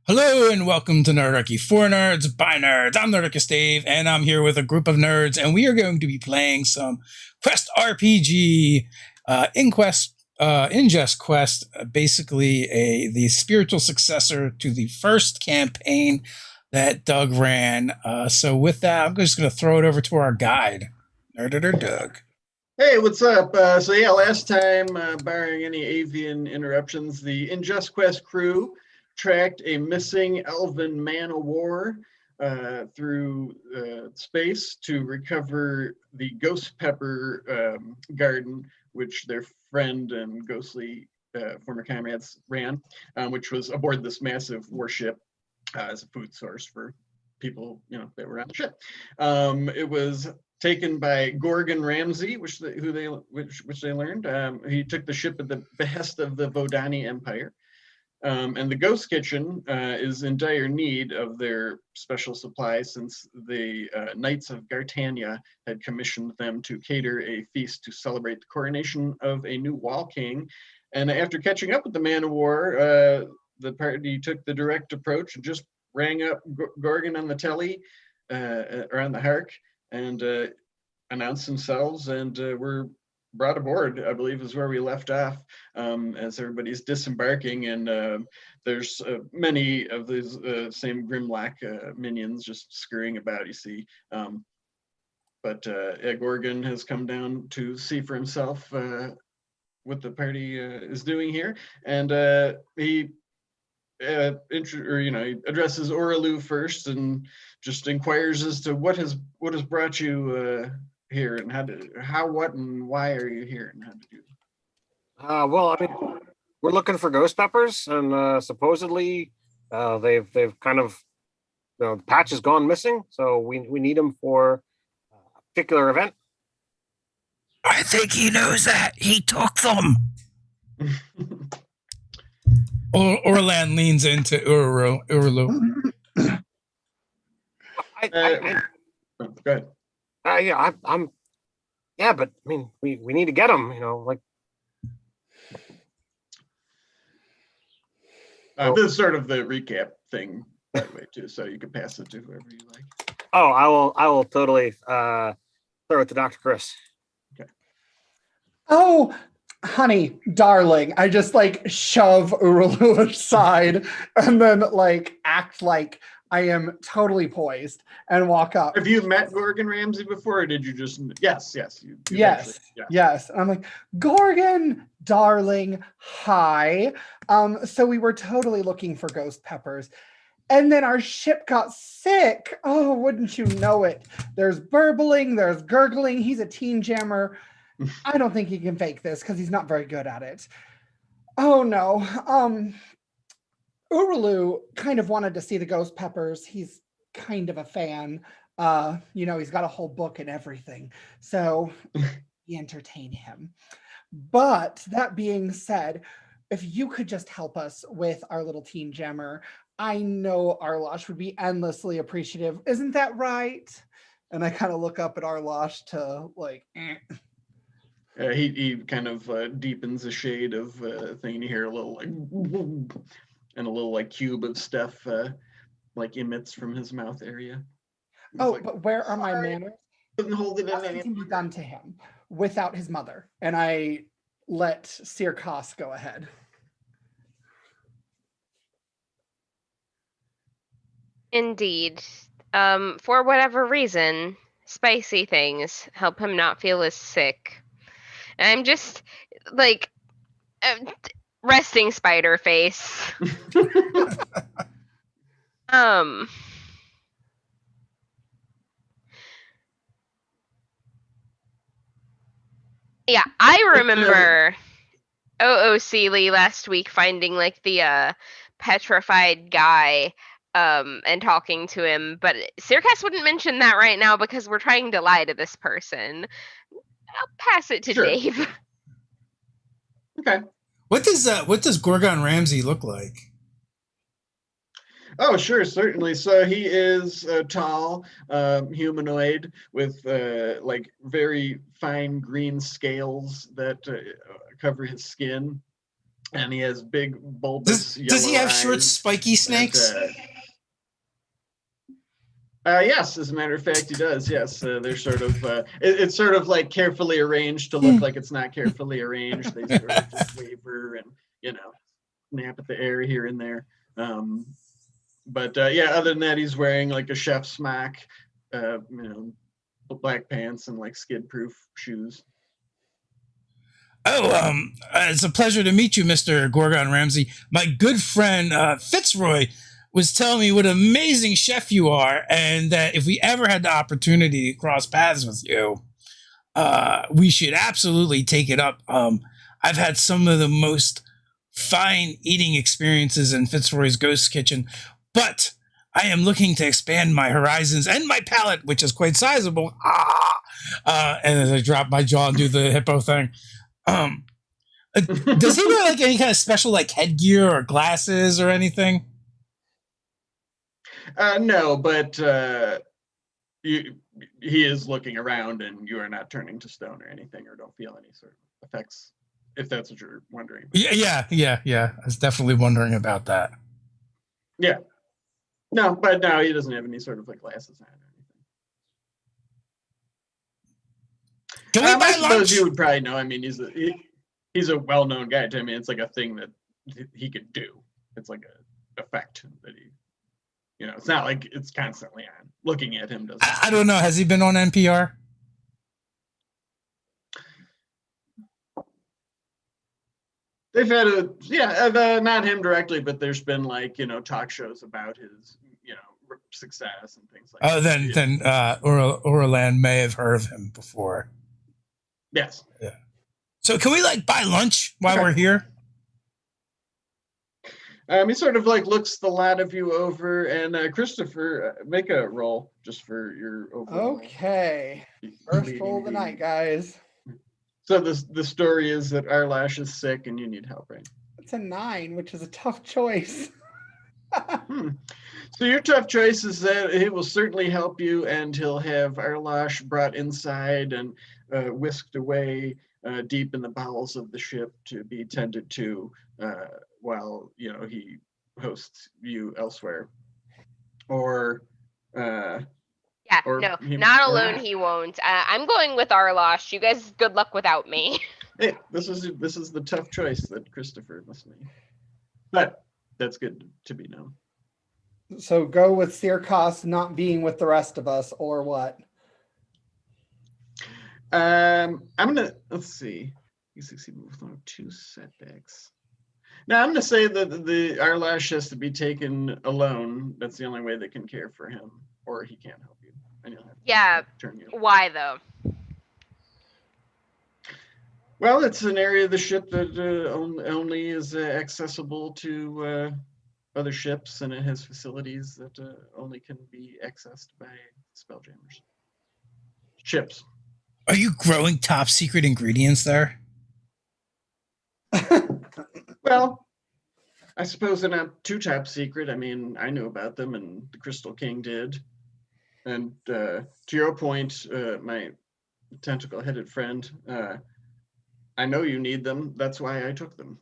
Hello and welcome to Nerdarchy for Nerds by Nerds. I'm Nerdarchy Stave, and I'm here with a group of nerds, and we are going to be playing some Quest RPG, Ingest Quest, basically the spiritual successor to the first campaign that Doug ran. So with that, I'm just going to throw it over to our guide, Nerditor Doug. Hey, what's up? Last time, barring any avian interruptions, the Ingest Quest crew tracked a missing elven man of war through space to recover the ghost pepper garden, which their friend and ghostly former comrades ran, which was aboard this massive warship as a food source for people, that were on the ship. It was taken by Gorgon Ramsay, which they learned. He took the ship at the behest of the Vodani Empire. And the Ghost Kitchen is in dire need of their special supply since the Knights of Gartania had commissioned them to cater a feast to celebrate the coronation of a new Wall King. And after catching up with the Man of War, the party took the direct approach and just rang up Gorgon on the telly, or on the Hark, and announced themselves, and were brought aboard, I believe is where we left off, as everybody's disembarking, and there's many of these same Grimlock minions just scurrying about, you see. But Gorgon has come down to see for himself what the party is doing here, and he addresses Oralu first and just inquires as to what has brought you here, and what and why are you here, and how did you? Well, I mean, we're looking for ghost peppers, and supposedly they've kind of, the patch has gone missing, so we need them for a particular event. I think he knows that. He took them. Orlan leans into Urulu. Go ahead. Yeah, but I mean, we need to get them, This is sort of the recap thing, by the way, too, so you can pass it to whoever you like. Oh, I will totally throw it to Dr. Chris. Okay. Oh, honey, darling, I just shove Urulu aside and then act like I am totally poised and walk up. Have you met Gorgon Ramsay before, or did you just? Yes. Yes. And I'm like, Gorgon, darling, hi. So we were totally looking for ghost peppers. And then our ship got sick. Oh, wouldn't you know it? There's burbling, there's gurgling. He's a teen jammer. I don't think he can fake this because he's not very good at it. Oh no. Urulu kind of wanted to see the ghost peppers. He's kind of a fan. He's got a whole book and everything. So we entertain him. But that being said, if you could just help us with our little teen jammer, I know Arlosh would be endlessly appreciative. Isn't that right? And I kind of look up at Arlosh to He kind of deepens the shade of thing. You hear a little and a little cube of stuff emits from his mouth area. But where are my manners? Couldn't hold it in Nothing can be done to him without his mother. And I let Sir Koss go ahead. Indeed. For whatever reason, spicy things help him not feel as sick. And I'm just resting spider face. Yeah, I remember OOC Lee last week finding the petrified guy and talking to him, but Sirkas wouldn't mention that right now because we're trying to lie to this person. I'll pass it to Dave. Okay. What does Gorgon Ramsay look like? Oh, sure, certainly. So he is tall, humanoid with very fine green scales that cover his skin. and he has big bulbous Does he yellow have short eyes spiky snakes? Yes, as a matter of fact, he does. Yes, they're sort of. It's sort of like carefully arranged to look like it's not carefully arranged. They sort of just waver and snap at the air here and there. But yeah, other than that, he's wearing like a chef's smock, black pants and like skid-proof shoes. Oh, it's a pleasure to meet you, Mr. Gorgon Ramsay. My good friend Fitzroy was telling me what an amazing chef you are, and that if we ever had the opportunity to cross paths with you, we should absolutely take it up. I've had some of the most fine eating experiences in Fitzroy's Ghost Kitchen, but I am looking to expand my horizons and my palate, which is quite sizable. And as I drop my jaw and do the hippo thing. Does he wear like any kind of special like headgear or glasses or anything? No, but he is looking around, and you are not turning to stone or anything, or don't feel any sort of effects, if that's what you're wondering. Yeah. I was definitely wondering about that. Yeah. No, but no, he doesn't have any sort of like glasses on or anything. Can we buy I suppose lunch? you would probably know. I mean, he's a well-known guy. I mean, it's like a thing that he could do. It's like a effect that he. It's not like it's constantly on. Looking at him doesn't. I don't know. Has he been on NPR? They've had not him directly, but there's been like talk shows about his success and things like Oh, that. then Orland may have heard of him before. Yes. Yeah. So can we like buy lunch while Okay. we're here? He sort of like looks the lot of you over, and Christopher, make a roll just for your overall. Okay. First roll of the night, guys. So the story is that Arlash is sick and you need help, right? It's a 9, which is a tough choice. So your tough choice is that he will certainly help you, and he'll have Arlash brought inside and whisked away deep in the bowels of the ship to be tended to while he hosts you elsewhere. Or Yeah, or no, he- not or alone. not. He won't. I'm going with Arlosh. You guys, good luck without me. Hey, this is the tough choice that Christopher must make. But that's good to be known. So go with Sirkos not being with the rest of us, or what? I'm gonna let's see. You succeed with 2 setbacks. Now I'm gonna say that the Arlash has to be taken alone. That's the only way they can care for him, or he can't help you, and you'll have to Yeah. turn you. Why though? Well, it's an area of the ship that only is accessible to other ships, and it has facilities that only can be accessed by spelljammers. Ships. Are you growing top secret ingredients there? Well, I suppose they're not too top secret. I mean, I knew about them, and the Crystal King did. And to your point, my tentacle-headed friend, I know you need them. That's why I took them.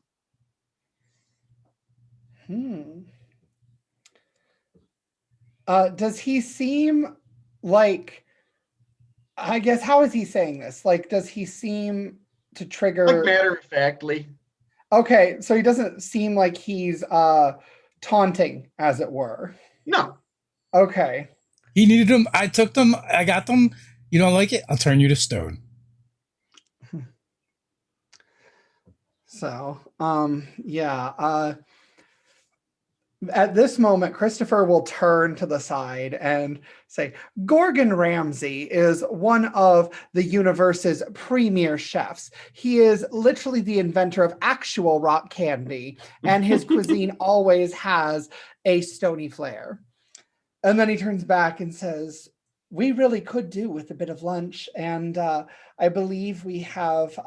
Does he seem like, I guess, how is he saying this? Like, does he seem to trigger? Like matter-of-factly. Okay, so he doesn't seem like he's taunting, as it were. No. Okay. He needed them. I took them. I got them. You don't like it? I'll turn you to stone. So, yeah. At this moment, Christopher will turn to the side and say, Gorgon Ramsay is one of the universe's premier chefs. He is literally the inventor of actual rock candy, and his cuisine always has a stony flair. And then he turns back and says, we really could do with a bit of lunch, and I believe we have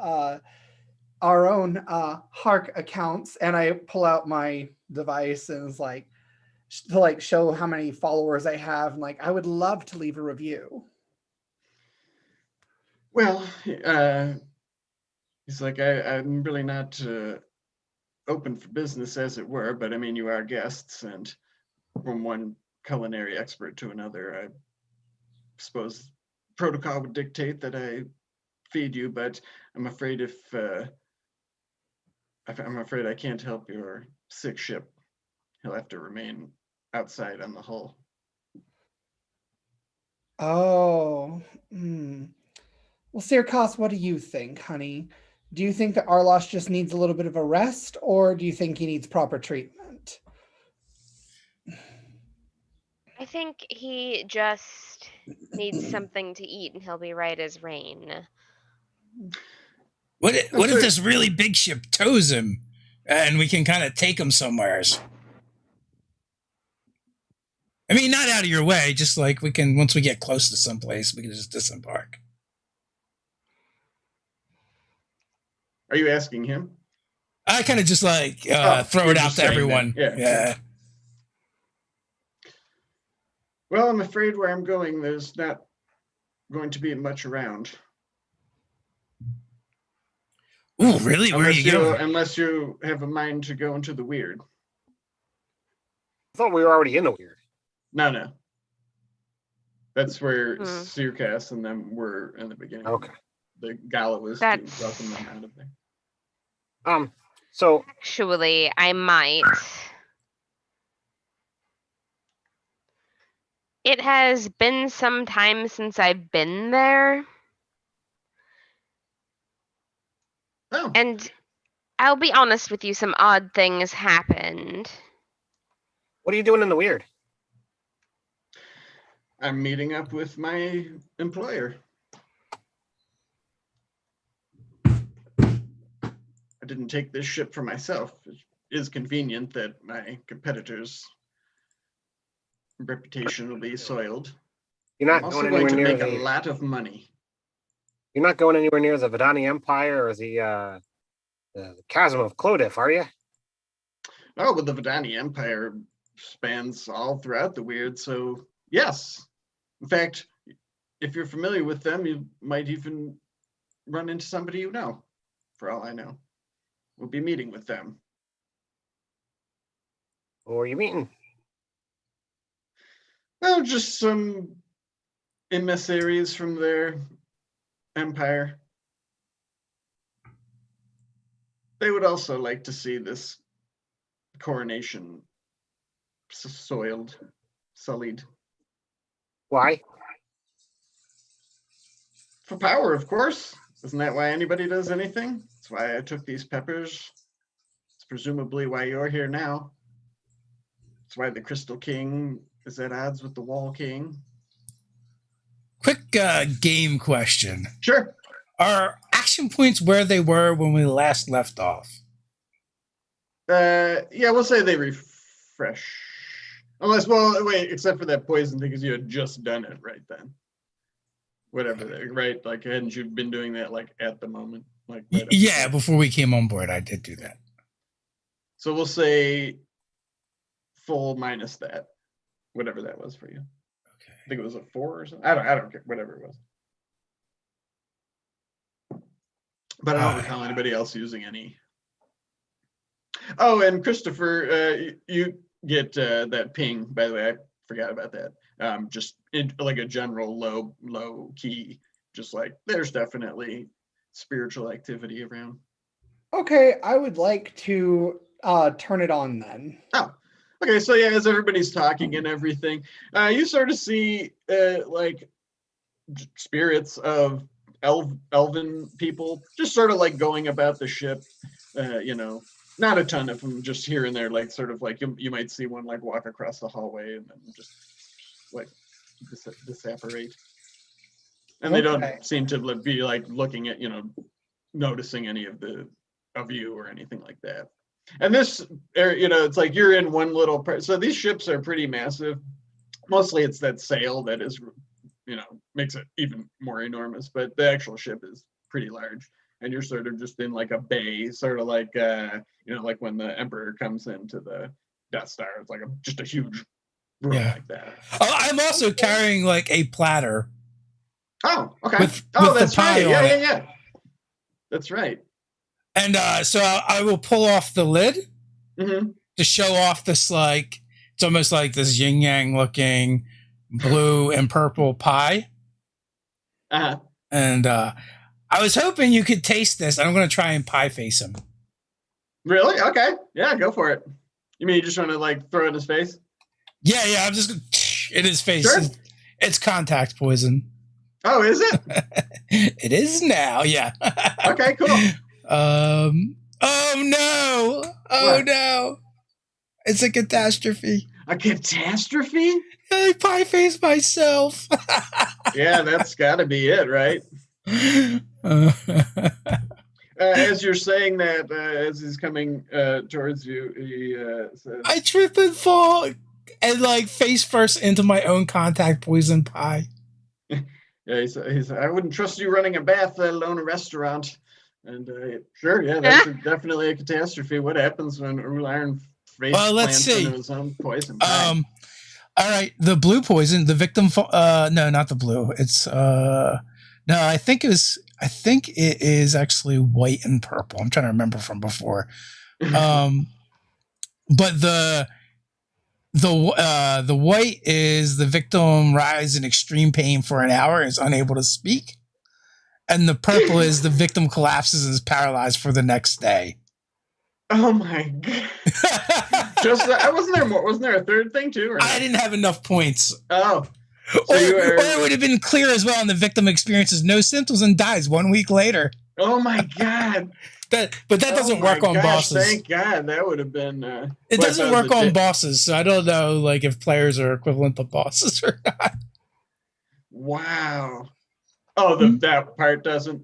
our own Hark accounts, and I pull out my device and is like to show how many followers I have, and I would love to leave a review. Well, he's like, I'm really not open for business, as it were, but I mean, you are guests, and from one culinary expert to another, I suppose protocol would dictate that I feed you, but I'm afraid I'm afraid I can't help your sick ship. He'll have to remain outside on the hull. Oh. Well, Sirkos, what do you think, honey? Do you think that Arlosh just needs a little bit of a rest, or do you think he needs proper treatment? I think he just needs something to eat and he'll be right as rain. What if this really big ship tows him, and we can kind of take him somewheres? I mean, not out of your way, just like we can, once we get close to someplace, we can just disembark. Are you asking him? I kind of just like throw you're it out just to saying everyone. that. Yeah. Well, I'm afraid where I'm going, there's not going to be much around. Ooh, really? Where are you going? Unless you have a mind to go into the weird. I thought we were already in the weird. No. That's where Sirkas and them were in the beginning. Okay. The gala was to welcome them out of there. So Actually, I might. It has been some time since I've been there. Oh. And I'll be honest with you, some odd things happened. what are you doing in the weird? I'm meeting up with my employer. I didn't take this ship for myself. It is convenient that my competitor's reputation will be soiled. You're I'm not also going going anywhere to near make a lot of money. You're not going anywhere near the Vidani Empire or the Chasm of Clodif, are you? Oh, but the Vidani Empire spans all throughout the weird, so yes. In fact, if you're familiar with them, you might even run into somebody you know, for all I know. We'll be meeting with them. Who are you meeting? Well, just some emissaries from their empire. They would also like to see this coronation sullied. Why? For power, of course. Isn't that why anybody does anything? That's why I took these peppers. It's presumably why you're here now. That's why the Crystal King is at odds with the Wall King. Quick game question. Sure. Are action points where they were when we last left off? Yeah, we'll say they refresh. Unless, well, wait, except for that poison thing, because you had just done it right then. Whatever, right? Like, hadn't you been doing that, like, at the moment? Like, right yeah, before we came on board, I did do that. So we'll say full minus that, whatever that was for you. Okay. I think it was a 4 or something. I don't care, whatever it was. But I don't recall anybody else using any. Oh, and Christopher, you get that ping, by the way. I forgot about that. Just like a general low key, just like there's definitely spiritual activity around. Okay, I would like to turn it on then. Oh, okay. So yeah, as everybody's talking and everything, you sort of see like spirits of elven people just sort of like going about the ship, you know. Not a ton of them, just here and there, like sort of like you might see one like walk across the hallway and then just like disapparate. And they don't seem to be like looking at, you know, noticing any of you or anything like that. And this, you know, it's like you're in one little part. So these ships are pretty massive. Mostly it's that sail that is, you know, makes it even more enormous, but the actual ship is pretty large. And you're sort of just in like a bay, sort of like, you know, like when the Emperor comes into the Death Star, it's like just a huge room like that. Oh, I'm also carrying like a platter. Oh, okay. With that's the pie right. on Yeah. That's right. And so I will pull off the lid Mm-hmm. to show off this, like, it's almost like this yin yang looking blue and purple pie. Uh-huh. And I was hoping you could taste this. I'm going to try and pie face him. Really? Okay. Yeah, go for it. You mean you just want to like throw it in his face? Yeah, I'm just going to in his face. Sure. It's contact poison. Oh, is it? It is now, yeah. Okay, cool. Oh no! Oh What? no! It's a catastrophe. A catastrophe? I pie face myself. Yeah, that's got to be it, right? As you're saying that, as he's coming towards you, he says, I trip and fall and like face first into my own contact poison pie. yeah, he's I wouldn't trust you running a bath, let alone a restaurant. And sure, yeah, that's definitely a catastrophe. What happens when Iron face let's plants see. into his own poison pie? All right, the blue poison, the victim no, not the blue. It's no, I think it is actually white and purple. I'm trying to remember from before. But the white is the victim writhes in extreme pain for an hour and is unable to speak. And the purple is the victim collapses and is paralyzed for the next day. Oh my god! Just wasn't there more? Wasn't there a third thing too? Or I didn't have enough points. Oh, so Or you were. it would have been clear as well, and the victim experiences no symptoms and dies 1 week later. Oh my god! But that doesn't work on bosses. Thank God, that would have been. It doesn't work on bosses, so I don't know like if players are equivalent to bosses or not. Wow. Oh, that part doesn't.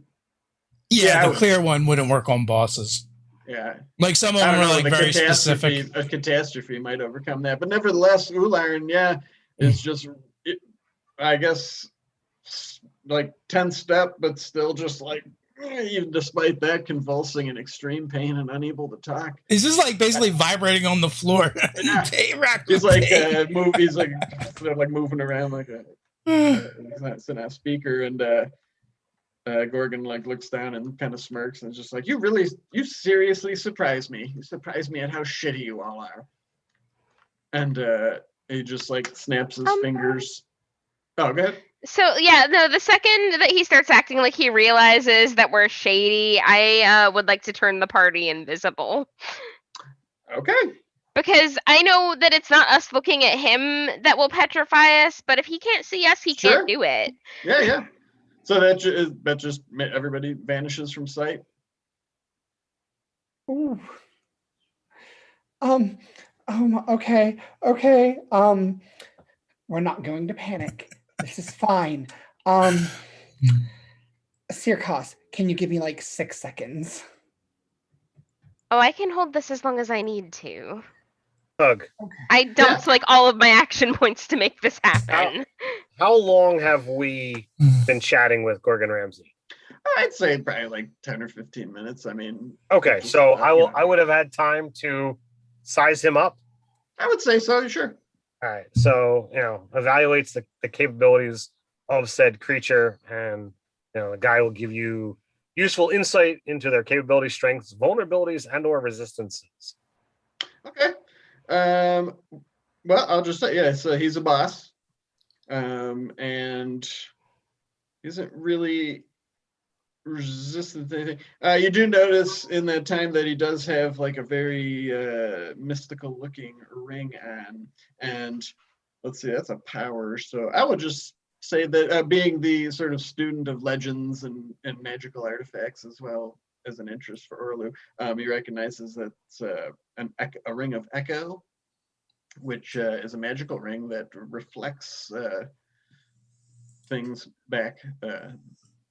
Yeah, the clear one wouldn't work on bosses. Yeah. Like some of them are like very specific. A catastrophe might overcome that, but nevertheless, Uliron, yeah, it's just, I guess, like 10th step, but still just like, even despite that, convulsing in extreme pain and unable to talk. He's just like basically vibrating on the floor. He's like he's like sort of like moving around like a it's not a speaker, and Gorgon like looks down and kind of smirks and is just like, you seriously surprised me. You surprised me at how shitty you all are. And he just like snaps his fingers. Oh, go ahead. So yeah, no, the second that he starts acting like he realizes that we're shady, I would like to turn the party invisible. Okay. Because I know that it's not us looking at him that will petrify us, but if he can't see us, he can't do it. Yeah. So that just everybody vanishes from sight. Ooh. Okay. We're not going to panic. This is fine. Sirkos, can you give me like 6 seconds? Oh, I can hold this as long as I need to. Hug. I dumped like all of my action points to make this happen. How long have we been chatting with Gorgon Ramsay? I'd say probably like 10 or 15 minutes. I mean. Okay, so I would have had time to size him up. I would say so, sure. All right, so evaluates the capabilities of said creature, and the guy will give you useful insight into their capabilities, strengths, vulnerabilities, and/or resistances. Okay. Well, I'll just say, so he's a boss, and he isn't really resistant to anything. You do notice in that time that he does have like a very mystical looking ring on, and let's see, that's a power. So I would just say that being the sort of student of legends and magical artifacts as well as an interest for Orlu, he recognizes that it's a ring of echo, which is a magical ring that reflects things back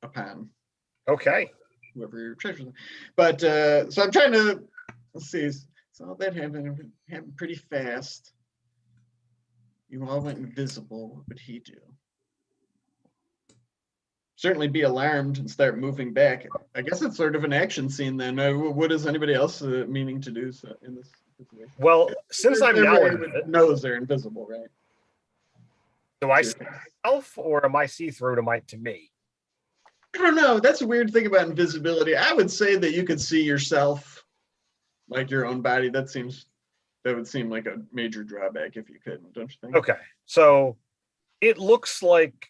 upon Okay. whoever you're treasuring. But so I'm trying to, let's see, so that happened pretty fast. You all went invisible. What would he do? Certainly be alarmed and start moving back. I guess it's sort of an action scene then. What is anybody else meaning to do in this situation? Well, since I'm now knows they're invisible, right? Do I see myself, or am I see through to me? I don't know. That's a weird thing about invisibility. I would say that you could see yourself, like your own body. That would seem like a major drawback if you couldn't, don't you think? Okay, so it looks like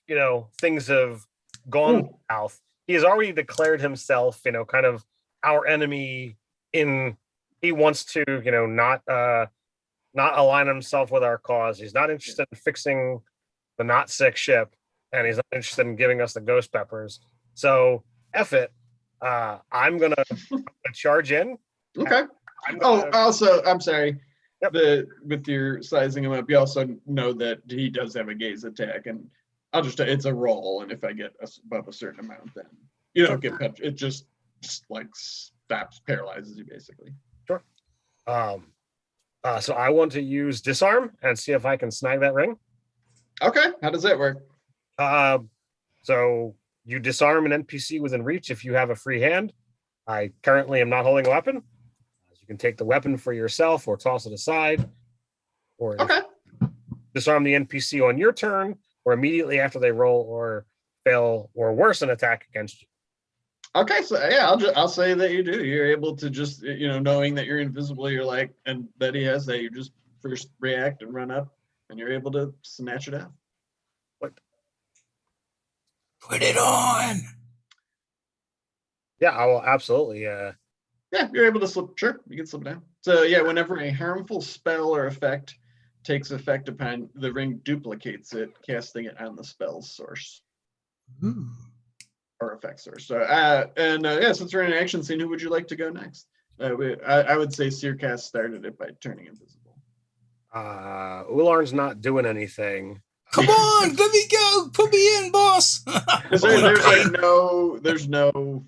things have gone south. He has already declared himself, kind of our enemy. He wants to, not align himself with our cause. He's not interested in fixing the not sick ship, and he's not interested in giving us the ghost peppers. So F it. I'm gonna charge in. Okay. Also, I'm sorry. Yep. With your sizing him up, you also know that he does have a gaze attack, and it's a roll, and if I get above a certain amount, then you don't get pepped. It just like stops, paralyzes you basically. Sure. So I want to use disarm and see if I can snag that ring. Okay. How does that work? So you disarm an NPC within reach if you have a free hand. I currently am not holding a weapon. You can take the weapon for yourself or toss it aside. Or disarm the NPC on your turn or immediately after they roll or fail or worse an attack against you. Okay, so yeah, I'll say that you do. You're able to just, knowing that you're invisible, you're like, and that he has that, you just first react and run up, and you're able to snatch it out. What? Put it on. Yeah, I will absolutely. Yeah, you're able to slip. Sure, you can slip down. So yeah, whenever a harmful spell or effect takes effect upon the ring, duplicates it, casting it on the spell's source. Ooh. Or effect source. So, since we're in an action scene, who would you like to go next? I would say Searcast started it by turning invisible. Ularn's not doing anything. Come on, let me go. Put me in, boss. There's no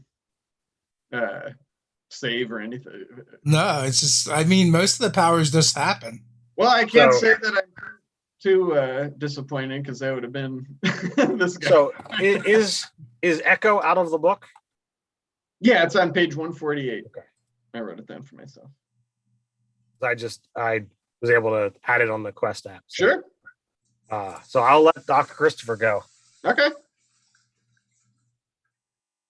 save or anything. No, it's just, most of the powers just happen. Well, I can't say that I'm too disappointing because that would have been this guy. So is Echo out of the book? Yeah, it's on page 148. Okay. I wrote it down for myself. I was able to add it on the quest app. So. Sure. So I'll let Dr. Christopher go. Okay.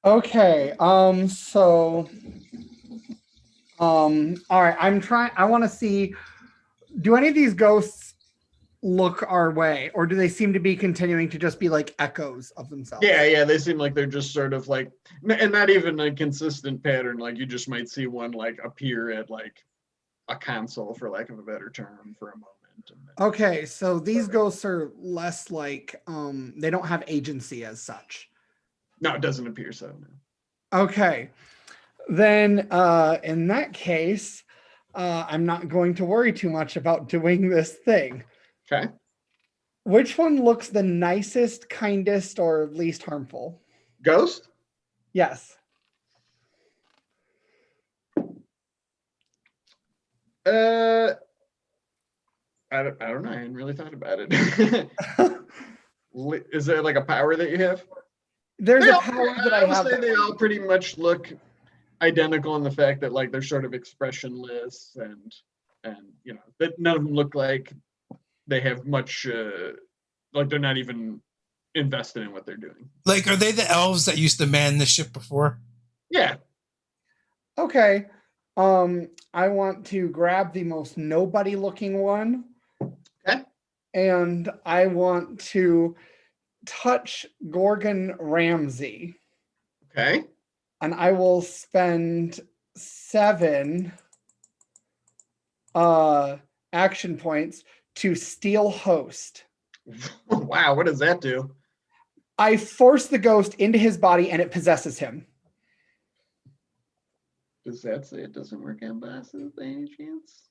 Okay. All right. I want to see, do any of these ghosts look our way, or do they seem to be continuing to just be like echoes of themselves? Yeah, they seem like they're just sort of like, and not even a consistent pattern. Like you just might see one like appear at like a console, for lack of a better term, for a moment. Okay, so these ghosts are less like they don't have agency as such. No, it doesn't appear so. No. Okay, then in that case, I'm not going to worry too much about doing this thing. Okay. Which one looks the nicest, kindest, or least harmful? Ghost? Yes. I don't know. I hadn't really thought about it. Is there like a power that you have? There's a power that I have. Say they all pretty much look identical in the fact that like they're sort of expressionless and that none of them look like they have much like they're not even invested in what they're doing. Like, are they the elves that used to man the ship before? Yeah. Okay. I want to grab the most nobody looking one. Okay. And I want to touch Gorgon Ramsey. Okay. And I will spend 7 action points to steal host. Wow, what does that do? I force the ghost into his body and it possesses him. Does that say it doesn't work on bosses by any chance?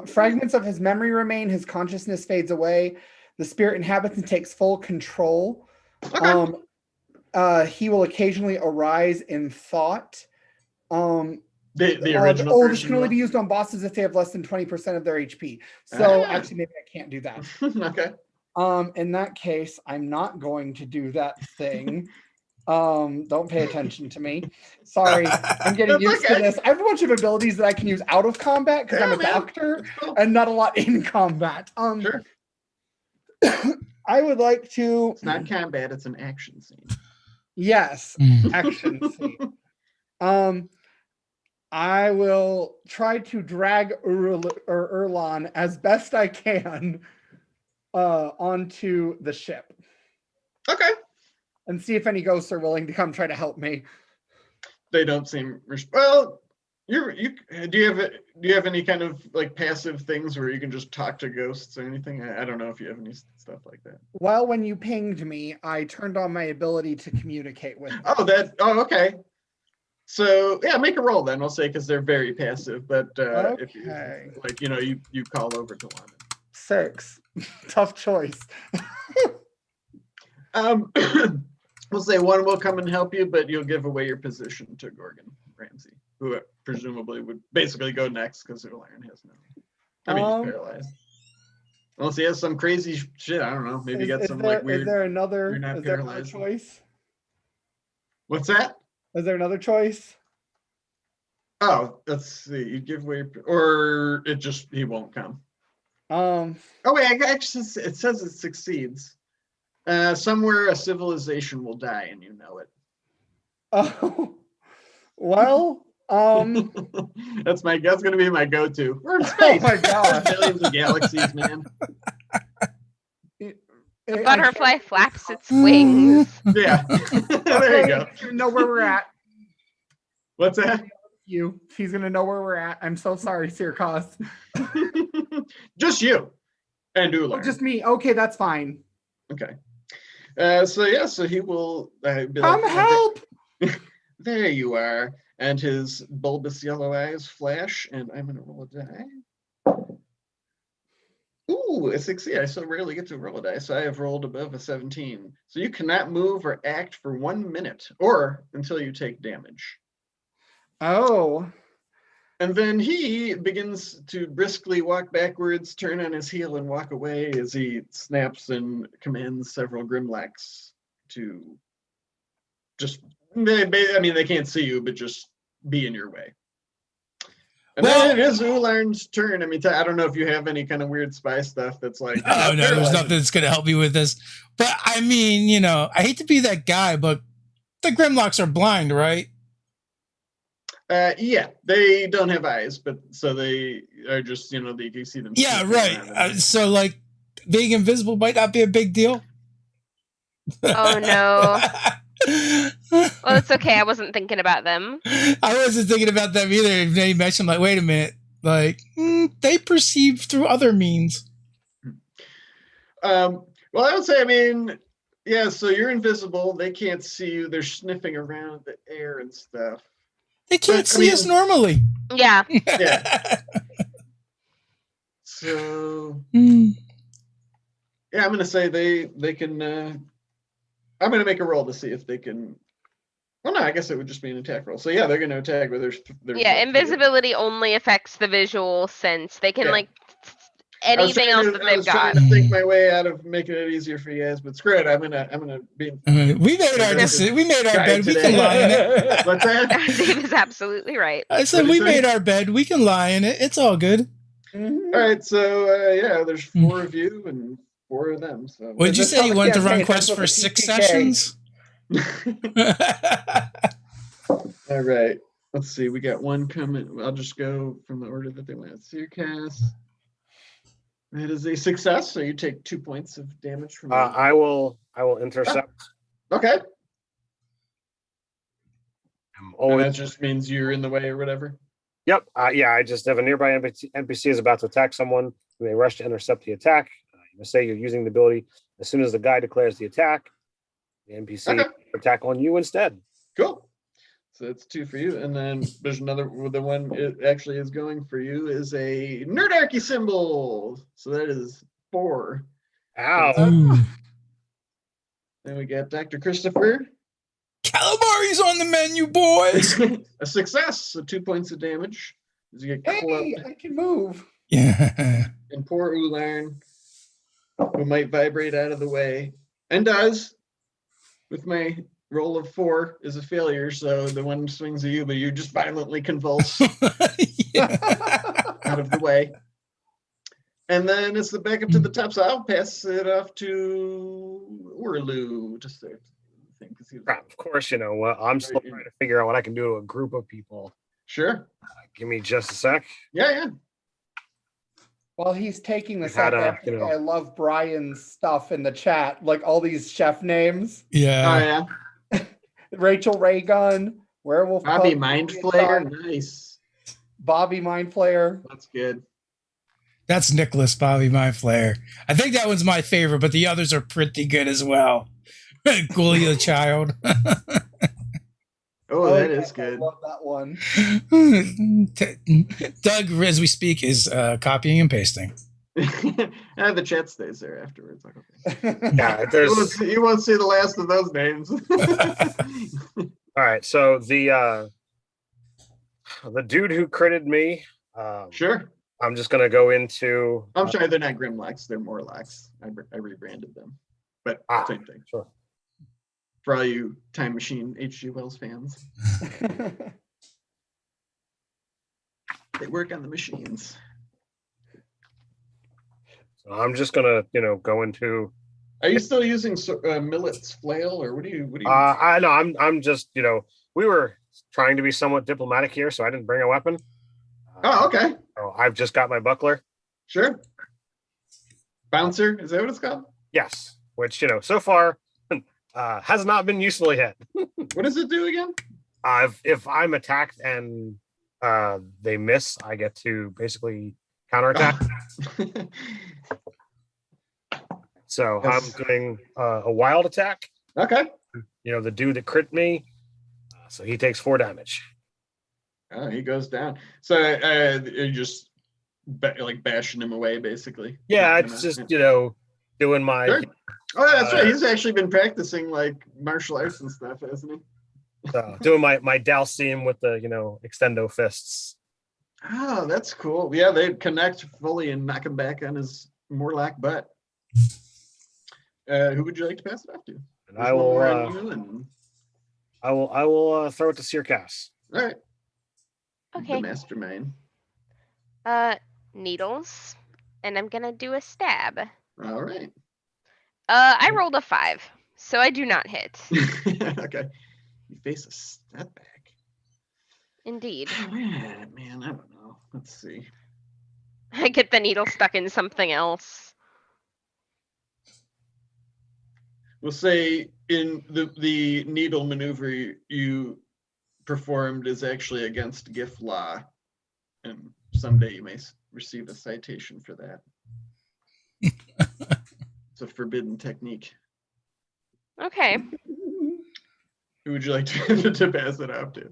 Fragments of his memory remain, his consciousness fades away, the spirit inhabits and takes full control. Okay. He will occasionally arise in thought. The original this can only be used on bosses if they have less than 20% of their HP. So actually, maybe I can't do that. Okay. In that case, I'm not going to do that thing. Don't pay attention to me. Sorry, I'm getting used to this. I have a bunch of abilities that I can use out of combat because I'm a doctor and not a lot in combat. Sure. I would like to. It's not combat; it's an action scene. Yes, action scene. I will try to drag Erlon as best I can onto the ship Okay. and see if any ghosts are willing to come try to help me. They don't seem well. Do you have any kind of like passive things where you can just talk to ghosts or anything? I don't know if you have any stuff like that. Well, when you pinged me, I turned on my ability to communicate with them. Oh, okay. So yeah, make a roll then. I'll say because they're very passive, but if you Okay. like, you call over to one. 6. Tough choice. We'll say one will come and help you, but you'll give away your position to Gorgon Ramsey, who presumably would basically go next because Uliron has no. I mean, he's paralyzed. Unless he has some crazy shit, I don't know. Maybe he got some like weird. Is there another? You're not Is there another paralyzed. choice? What's that? Is there another choice? Oh, let's see. You give away, or it just he won't come. Um. Oh wait, actually, it says it succeeds. Somewhere a civilization will die, and you know it. Oh. Well. That's going to be my go-to. We're in space. Oh my god. Millions of galaxies, man. The butterfly flaps its wings. Yeah. There you go. You know where we're at. What's that? He's gonna know where we're at. I'm so sorry, Sirkos. Just you and Ular. Oh, just me. Okay, that's fine. Okay. So he will be Come help! There you are. And his bulbous yellow eyes flash, and I'm gonna roll a die. Ooh, a 6. I so rarely get to roll a die, so I have rolled above a 17. So you cannot move or act for 1 minute, or until you take damage. Oh. And then he begins to briskly walk backwards, turn on his heel, and walk away as he snaps and commands several Grimlocks to just, they can't see you, but just be in your way. And then it is Ularn's turn. I don't know if you have any kind of weird spy stuff that's like... No, there's nothing that's going to help you with this. But I mean, I hate to be that guy, but the Grimlocks are blind, right? Yeah, they don't have eyes, but so they are just, they can see them. Yeah, right. So, like, being invisible might not be a big deal. Oh, no. Well, it's okay. I wasn't thinking about them. I wasn't thinking about them either. And then you mentioned, like, wait a minute. Like, they perceive through other means. Well, I would say, yeah, so you're invisible. They can't see you. They're sniffing around the air and stuff. They can't see us normally. Yeah. Yeah. So, yeah, I'm going to say they can, I'm going to make a roll to see if they can, well, no, I guess it would just be an attack roll. So yeah, they're going to attack, but there's yeah, invisibility only affects the visual sense. They can anything else that they've got. I was trying to think my way out of making it easier for you guys, but screw it. I'm gonna be. We made our decision. We made our bed. Today. We can lie in it. What's that? Dave is absolutely right. I said we made our bed. We can lie in it. It's all good. All right, so yeah, there's 4 of you and 4 of them. So what did you say? You wanted to run quests for 6 sessions? All right. Let's see. We got one coming. I'll just go from the order that they went. Seercast. That is a success. So you take 2 points of damage from. I will intercept. Okay. And that just means you're in the way or whatever. Yep. Yeah. I just have a nearby NPC is about to attack someone. You may rush to intercept the attack. You must say you're using the ability as soon as the guy declares the attack. The NPC attack on you instead. Cool. So that's 2 for you, and then there's another. The one it actually is going for you is a Nerdarchy symbol. So that is 4. Ow! Then we got Dr. Christopher. Calamari's on the menu, boys. A success. So 2 points of damage. As you get clubbed. I can move. Yeah. And poor Ularn, who might vibrate out of the way, and does. With my roll of 4 is a failure, so the one swings at you, but you just violently convulse out of the way. And then it's the back up to the top, so I'll pass it off to Orlu to start think. 'Cause he was- Crap, of course, I'm still trying to figure out what I can do to a group of people. Sure. Give me just a sec. Yeah. While he's taking the We've had sec, I a, have to say I love Brian's stuff in the chat, like all these chef names. Oh Yeah. yeah. Rachel Raygun, Werewolf Bobby Pup, Mind Julian Flayer. Dog, Nice. Bobby Mind Flayer. That's good. That's Nicholas Bobby My Flair. I think that one's my favorite, but the others are pretty good as well. Ghoulie the Child. Oh, that yes, is good. I love that one. Doug, as we speak, is copying and pasting. The chat stays there afterwards. Okay. Yeah, You won't see the last of those names. all right. So the dude who critted me. Sure. I'm just gonna go into. I'm sorry, they're not Grimlocks. They're Morlocks. I rebranded them, but same thing. Sure. For all you Time Machine H.G. Wells fans, they work on the machines. So I'm just gonna, go into. Are you still using Millet's flail, or what do you? I know. I'm just, we were trying to be somewhat diplomatic here, so I didn't bring a weapon. Oh, okay. So I've just got my buckler. Sure. Bouncer, is that what it's called? Yes, which so far has not been usefully hit. What does it do again? If I'm attacked and they miss, I get to basically counterattack. So Yes. I'm doing a wild attack. Okay. The dude that crit me, so he takes 4 damage. Oh, he goes down. So you're just bashing him away, basically. Yeah, it's just doing my. Sure. Oh, that's right. He's actually been practicing like martial arts and stuff, hasn't he? Doing my Dalseem with the extendo fists. Oh, that's cool. Yeah, they connect fully and knock him back on his Morlock butt. Who would you like to pass it off to? And There's I one will. more on you and- I will throw it to Searcas. All right. Okay. The mastermind. Needles. And I'm gonna do a stab. All right. I rolled a 5, so I do not hit. Okay. You face a step back. Indeed. Man, I don't know. Let's see. I get the needle stuck in something else. We'll say in the needle maneuver you performed is actually against gift law, and someday you may receive a citation for that. It's a forbidden technique. Okay. Who would you like to pass it out to?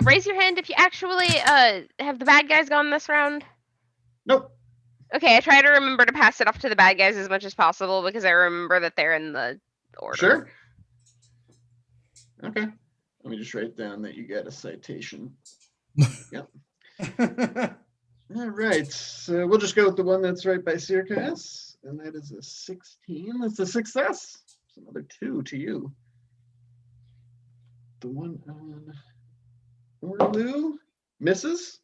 Raise your hand if you actually have the bad guys gone this round. Nope. Okay, I try to remember to pass it off to the bad guys as much as possible because I remember that they're in the order. Sure. Okay. Let me just write down that you got a citation. Yep. All right. So we'll just go with the one that's right by Searcas, and that is a 16. That's a success. It's another 2 to you. The one on Orlu misses.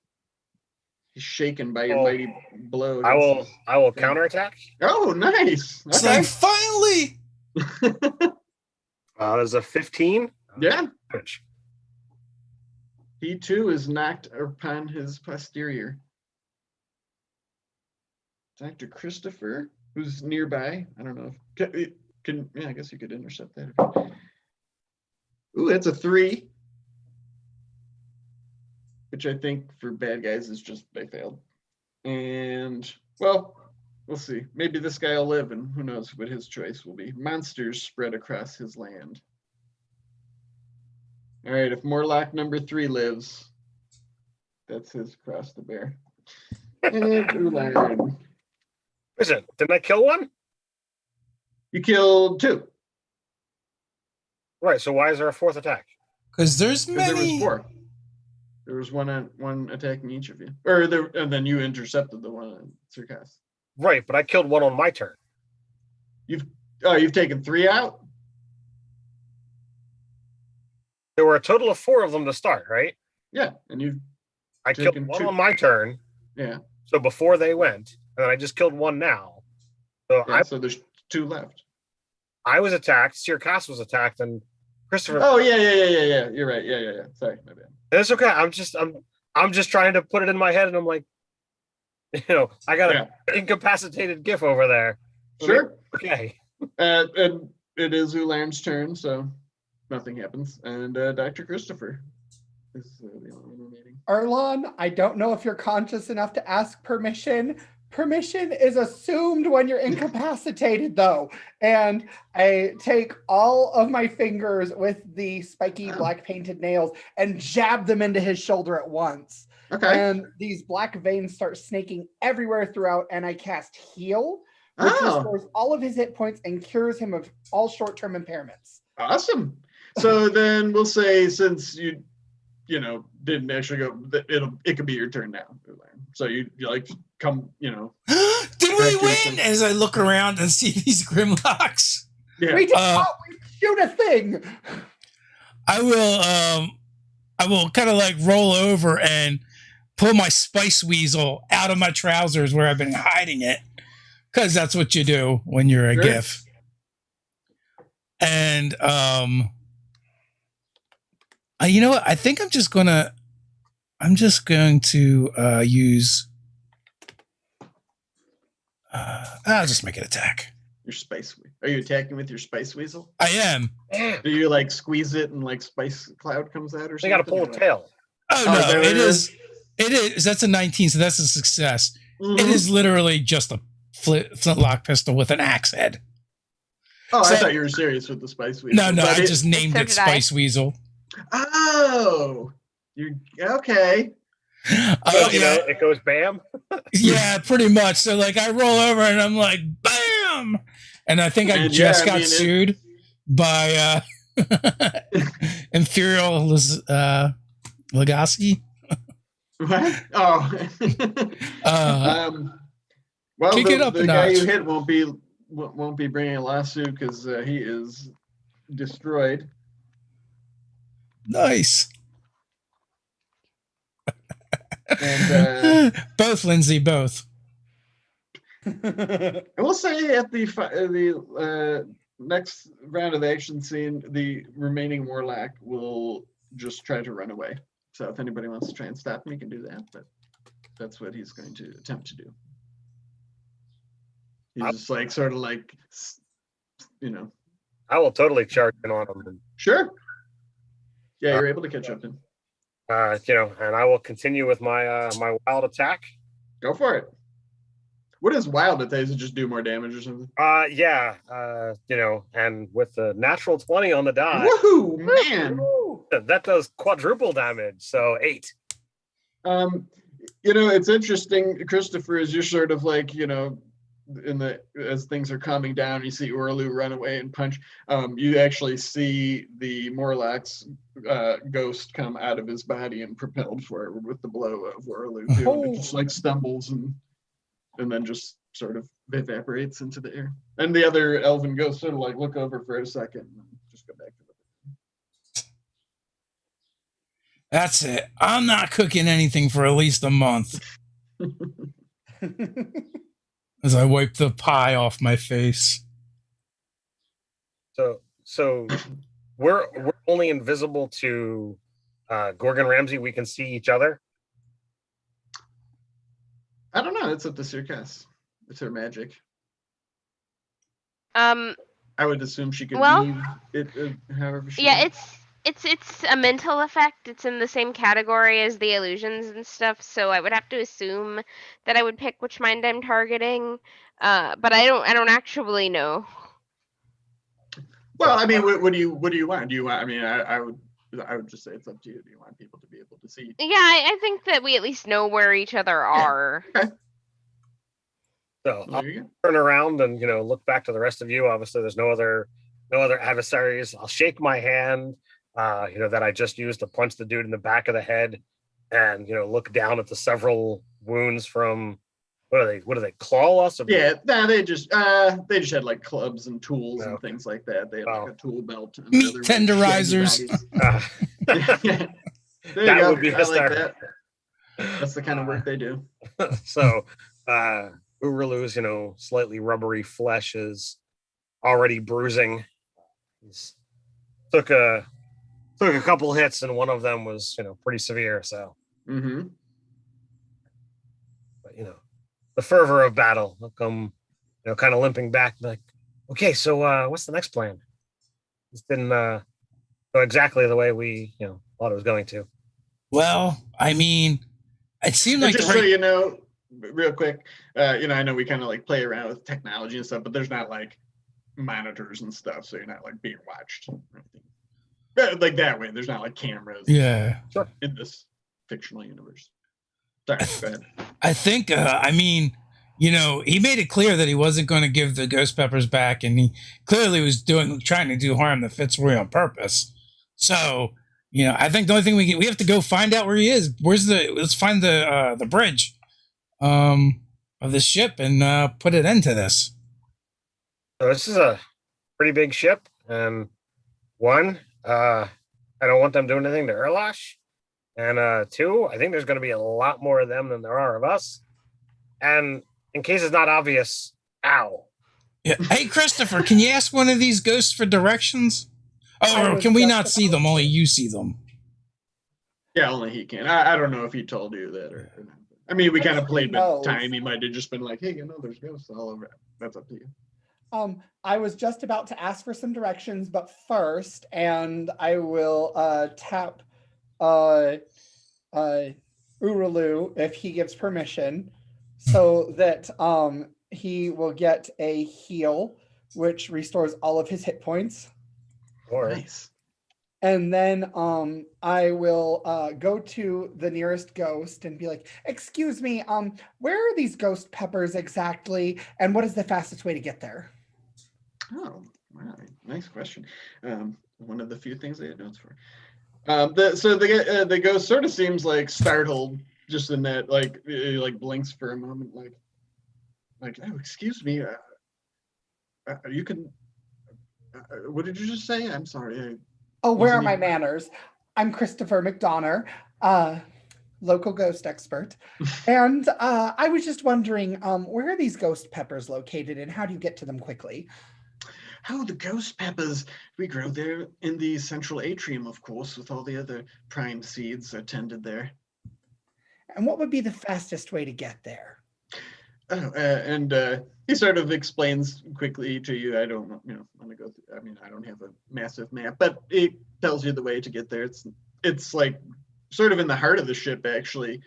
He's shaken by your mighty blow. I will counterattack. Oh, nice. It's Okay. like, finally! There's a 15. Yeah. Which He too is knocked upon his posterior. Dr. Christopher, who's nearby. I don't know if can yeah, I guess you could intercept that. Ooh, that's a 3. Which I think for bad guys is just they failed. And well, we'll see. Maybe this guy will live, and who knows what his choice will be. Monsters spread across his land. All right, if Morlock number 3 lives, that's his cross to bear. And Ulan. listen, didn't I kill one? You killed 2. Right. So why is there a 4th attack? Because there's 'Cause there was many. 4. There was one attacking each of you, and then you intercepted the one on Circus. Right, but I killed one on my turn. You've taken 3 out. There were a total of 4 of them to start, right? Yeah, and I killed taken one 2. on my turn. Yeah. So before they went, and then I just killed one now. So So there's 2 left. I was attacked. Circass was attacked, and Christopher. Oh yeah. You're right. Yeah. Sorry, my bad. It's okay. I'm just trying to put it in my head, and I'm like, I got an incapacitated GIF over there. Sure. Okay. And it is Ulan's turn, so nothing happens. And Dr. Christopher is the only one remaining. Erlon, I don't know if you're conscious enough to ask permission. Permission is assumed when you're incapacitated, though. And I take all of my fingers with the spiky black painted nails and jab them into his shoulder at once. Okay. And these black veins start snaking everywhere throughout, and I cast Heal, which restores all of his hit points and cures him of all short-term impairments. Awesome. So then we'll say, since you didn't actually go, it could be your turn now, Ulan. So you like come, Did we win? As I look around and see these Grimlocks. Yeah. We did not shoot a thing. I will kind of like roll over and pull my Spice Weasel out of my trousers where I've been hiding it, because that's what you do when you're a GIF. And you know what? I think I'm just going to use. I'll just make it attack. Your Spice. Are you attacking with your Spice Weasel? I am. Do you like squeeze it and like Spice Cloud comes out or something? They got to pull a tail. Oh no! It is. That's a 19, so that's a success. Mm-hmm. It is literally just a flintlock pistol with an axe head. Oh, I thought you were serious with the Spice Weasel. No, I just named it Spice Weasel. Oh, you're okay. It goes bam. Yeah, pretty much. So like I roll over and I'm like, bam! And I think I just got sued by Imperial Legacy. What? Oh. Well, kick it up the a guy notch. you hit won't be bringing a lawsuit because he is destroyed. Nice. And both, Lindsay, both. I will say at the next round of the action scene, the remaining Warlock will just try to run away. So if anybody wants to try and stop him, he can do that. But that's what he's going to attempt to do. He's just like sort of like, I will totally charge in on him. Sure. Yeah, you're able to catch up to him. And I will continue with my my wild attack. Go for it. What is wild at Does it just do more damage or something? And with the natural 20 on the die, woohoo, man! that does quadruple damage, so 8. It's interesting, Christopher, as you're sort of like, as things are calming down, you see Orlu run away and punch. You actually see the Morlock's ghost come out of his body and propelled forward with the blow of Orlu too. And it just like stumbles and then just sort of evaporates into the air. And the other elven ghosts sort of like look over for a second and just go back to it. That's it. I'm not cooking anything for at least a month. As I wipe the pie off my face. So we're only invisible to Gorgon Ramsay. We can see each other. I don't know. It's up to Circass. It's her magic. I would assume she could leave it however she. Yeah, it's a mental effect. It's in the same category as the illusions and stuff. So I would have to assume that I would pick which mind I'm targeting. But I don't actually know. Well, I mean, what do you want? Do you want? I mean, I would just say it's up to you. Do you want people to be able to see? Yeah, I think that we at least know where each other are. Okay. So I'll turn around and look back to the rest of you. Obviously, there's no other adversaries. I'll shake my hand, that I just used to punch the dude in the back of the head, and look down at the several wounds from. What do they claw us? Yeah, they just had like clubs and tools and things like that. They had like a tool belt. And meat tenderizers. That would be hysterical. Like that. That's the kind of work they do. So Uralu's, slightly rubbery flesh is already bruising. He's took a couple hits, and one of them was pretty severe. So, Mm-hmm. but the fervor of battle. He'll come, kind of limping back, like, okay, so what's the next plan? This didn't go exactly the way we thought it was going to. Well, I mean, it seemed And like just so you know, real quick, I know we kind of like play around with technology and stuff, but there's not like monitors and stuff, so you're not like being watched or anything. Like that way, there's not like cameras. Yeah. In this fictional universe. Sorry, go ahead. I think, I mean, he made it clear that he wasn't going to give the ghost peppers back, and he clearly was trying to do harm to Fitzroy on purpose. So, I think the only thing we have to go find out where he is. Let's find the bridge of the ship and put an end to this. So this is a pretty big ship, and one, I don't want them doing anything to Erlash. And two, I think there's going to be a lot more of them than there are of us. And in case it's not obvious, ow. Yeah. Hey, Christopher, can you ask one of these ghosts for directions? Or can we not see them? Only you see them. Yeah, only he can. I don't know if he told you that or not. I mean, we kind of played with time. He might have just been like, hey, there's ghosts all over. That's up to you. I was just about to ask for some directions, but first, and I will tap Urulu if he gives permission, so that he will get a heal, which restores all of his hit points. Nice. And then I will go to the nearest ghost and be like, excuse me, where are these ghost peppers exactly? And what is the fastest way to get there? Oh, wow. Nice question. One of the few things I had notes for. The ghost sort of seems like startled just in that, like, it, like blinks for a moment, like, oh, excuse me, you can, what did you just say? I'm sorry. Where are my manners? I'm Christopher McDonough, local ghost expert. And I was just wondering, where are these ghost peppers located and how do you get to them quickly? Oh, the ghost peppers, we grow there in the central atrium, of course, with all the other prime seeds attended there. And what would be the fastest way to get there? He sort of explains quickly to you. I don't want to go through, I mean, I don't have a massive map, but it tells you the way to get there. It's like sort of in the heart of the ship, actually.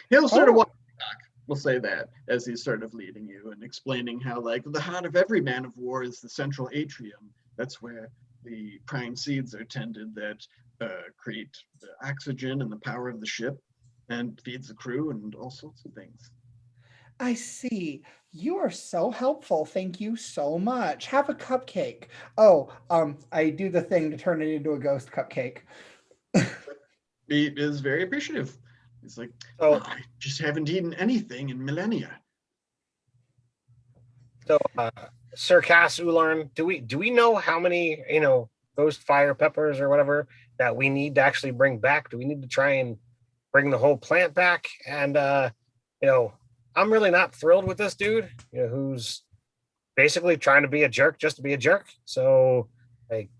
He'll sort of walk back, we'll say that, as he's sort of leading you and explaining how, like, the heart of every man of war is the central atrium. That's where the prime seeds are tended that create the oxygen and the power of the ship and feeds the crew and all sorts of things. I see. You are so helpful. Thank you so much. Have a cupcake. Oh, I do the thing to turn it into a ghost cupcake. He is very appreciative. He's like, oh, I just haven't eaten anything in millennia. So, Sir Cass Ularn, do we know how many, ghost fire peppers or whatever that we need to actually bring back? Do we need to try and bring the whole plant back? And, I'm really not thrilled with this dude, who's basically trying to be a jerk just to be a jerk. So, like,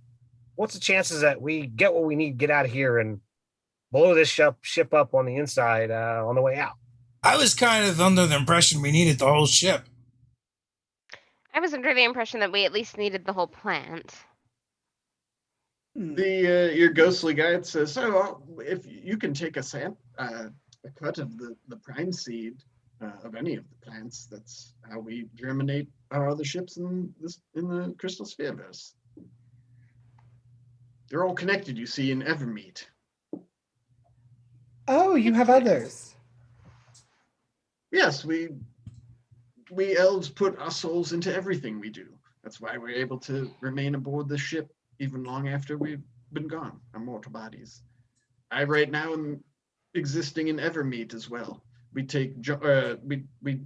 what's the chances that we get what we need, get out of here, and blow this ship up on the inside on the way out? I was kind of under the impression we needed the whole ship. I was under the impression that we at least needed the whole plant. Your ghostly guide says, so if you can take a cut of the prime seed of any of the plants, that's how we germinate our other ships in the crystal sphereverse. They're all connected, you see, in Evermeet. Oh, you have others. Yes, we elves put our souls into everything we do. That's why we're able to remain aboard the ship even long after we've been gone, our mortal bodies. I right now am existing in Evermeet as well. We take we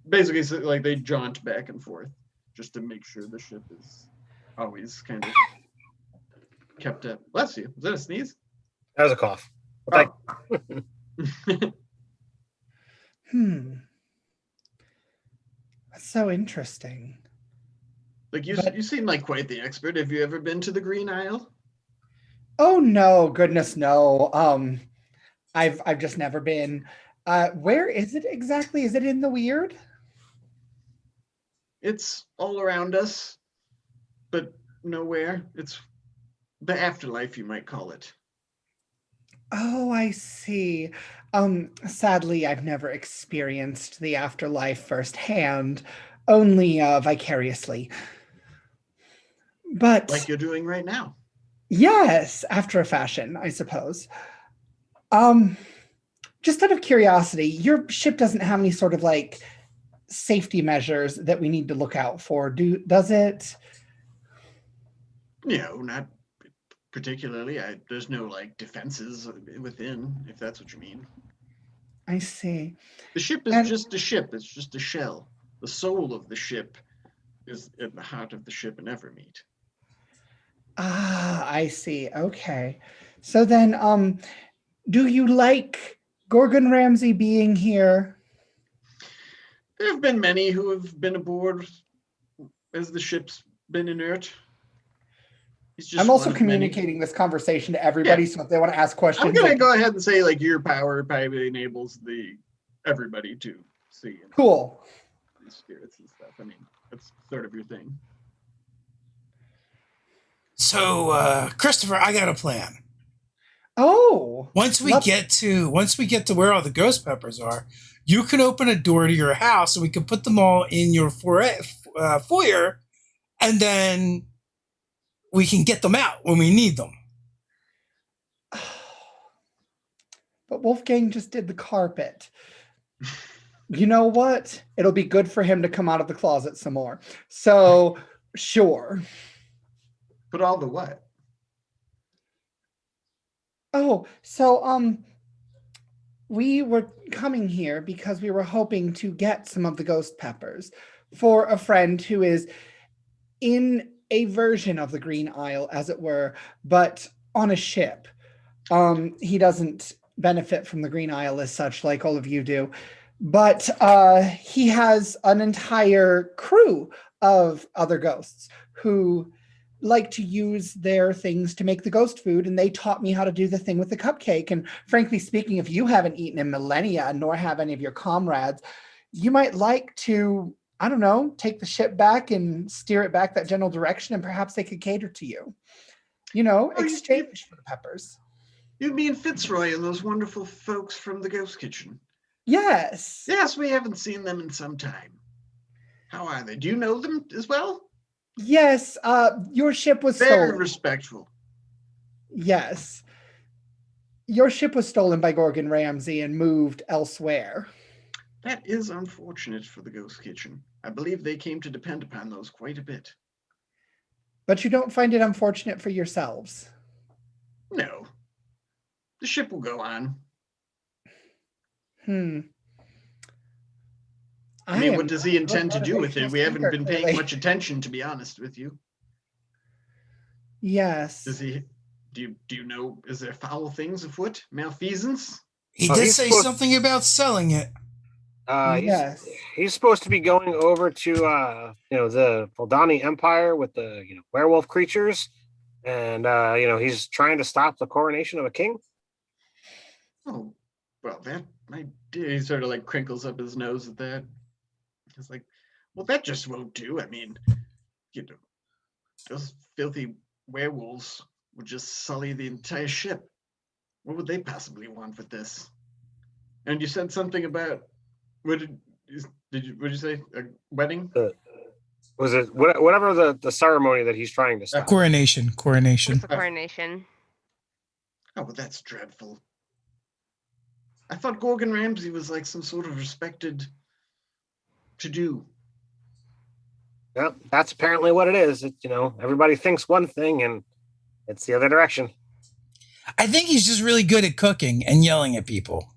basically, like, they jaunt back and forth just to make sure the ship is always kind of kept up. Bless you. Was that a sneeze? That was a cough. Oh. That's so interesting. Like you, But- you seem like quite the expert. Have you ever been to the Green Isle? Oh no, goodness no. I've just never been. Where is it exactly? Is it in the weird? It's all around us, but nowhere. It's the afterlife, you might call it. Oh, I see. Sadly, I've never experienced the afterlife firsthand, only vicariously. But Like you're doing right now. yes, after a fashion, I suppose. Um, just out of curiosity, your ship doesn't have any sort of like safety measures that we need to look out for, does it? No, not particularly. There's no like defenses within, if that's what you mean. I see. The ship is And- just a ship. It's just a shell. The soul of the ship is at the heart of the ship in Evermeet. Ah, I see. Okay. So then, do you like Gorgon Ramsay being here? There have been many who have been aboard as the ship's been inert. He's just I'm also one of many. communicating this conversation to everybody, so if they want to ask questions, I'm gonna they- go ahead and say like your power probably enables everybody to see and cool. these spirits and stuff. I mean, that's sort of your thing. So, Christopher, I got a plan. Oh, Once we Love- get to where all the ghost peppers are, you can open a door to your house, and we can put them all in your foyer, and then we can get them out when we need them. but Wolfgang just did the carpet. You know what? It'll be good for him to come out of the closet some more. So, sure. But all the what? Oh, so we were coming here because we were hoping to get some of the ghost peppers for a friend who is in a version of the Green Isle, as it were, but on a ship. He doesn't benefit from the Green Isle as such, like all of you do, but he has an entire crew of other ghosts who like to use their things to make the ghost food, and they taught me how to do the thing with the cupcake. And frankly speaking, if you haven't eaten in millennia, nor have any of your comrades, you might like to, I don't know, take the ship back and steer it back that general direction, and perhaps they could cater to you. You know, Oh, you- exchange for the peppers. You mean Fitzroy and those wonderful folks from the Ghost Kitchen? Yes. Yes, we haven't seen them in some time. How are they? Do you know them as well? Yes. Your ship was Very stolen. respectful. Yes. Your ship was stolen by Gorgon Ramsay and moved elsewhere. That is unfortunate for the Ghost Kitchen. I believe they came to depend upon those quite a bit. But you don't find it unfortunate for yourselves. No. The ship will go on. I mean, what does he intend to do with it? We haven't been paying much attention, to be honest with you. Yes. Does he? Do you know? Is there foul things afoot? Malfeasance? He Oh, did he's say supposed- something about selling it. Yes. He's supposed to be going over to the Voldani Empire with the werewolf creatures, and he's trying to stop the coronation of a king. Oh, well, that might do. He sort of like crinkles up his nose at that. He's like, well, that just won't do. I mean, those filthy werewolves would just sully the entire ship. What would they possibly want with this? And you said something about what did you say? A wedding? Was it whatever the ceremony that he's trying to stop? Coronation. It's the coronation. Oh, well, that's dreadful. I thought Gorgon Ramsay was like some sort of respected to-do. Well, that's apparently what it is. Everybody thinks one thing and it's the other direction. I think he's just really good at cooking and yelling at people.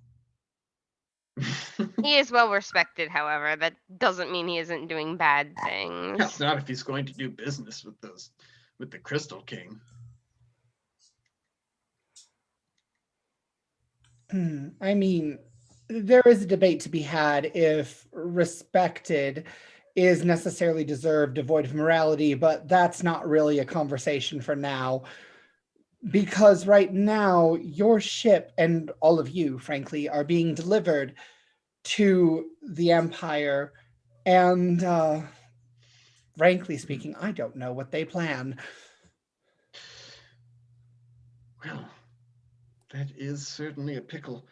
He is well respected, however. That doesn't mean he isn't doing bad things. That's not if he's going to do business with the Crystal King. I mean, there is a debate to be had if respected is necessarily deserved, devoid of morality, but that's not really a conversation for now. Because right now, your ship and all of you, frankly, are being delivered to the Empire. And frankly speaking, I don't know what they plan. Well, that is certainly a pickle.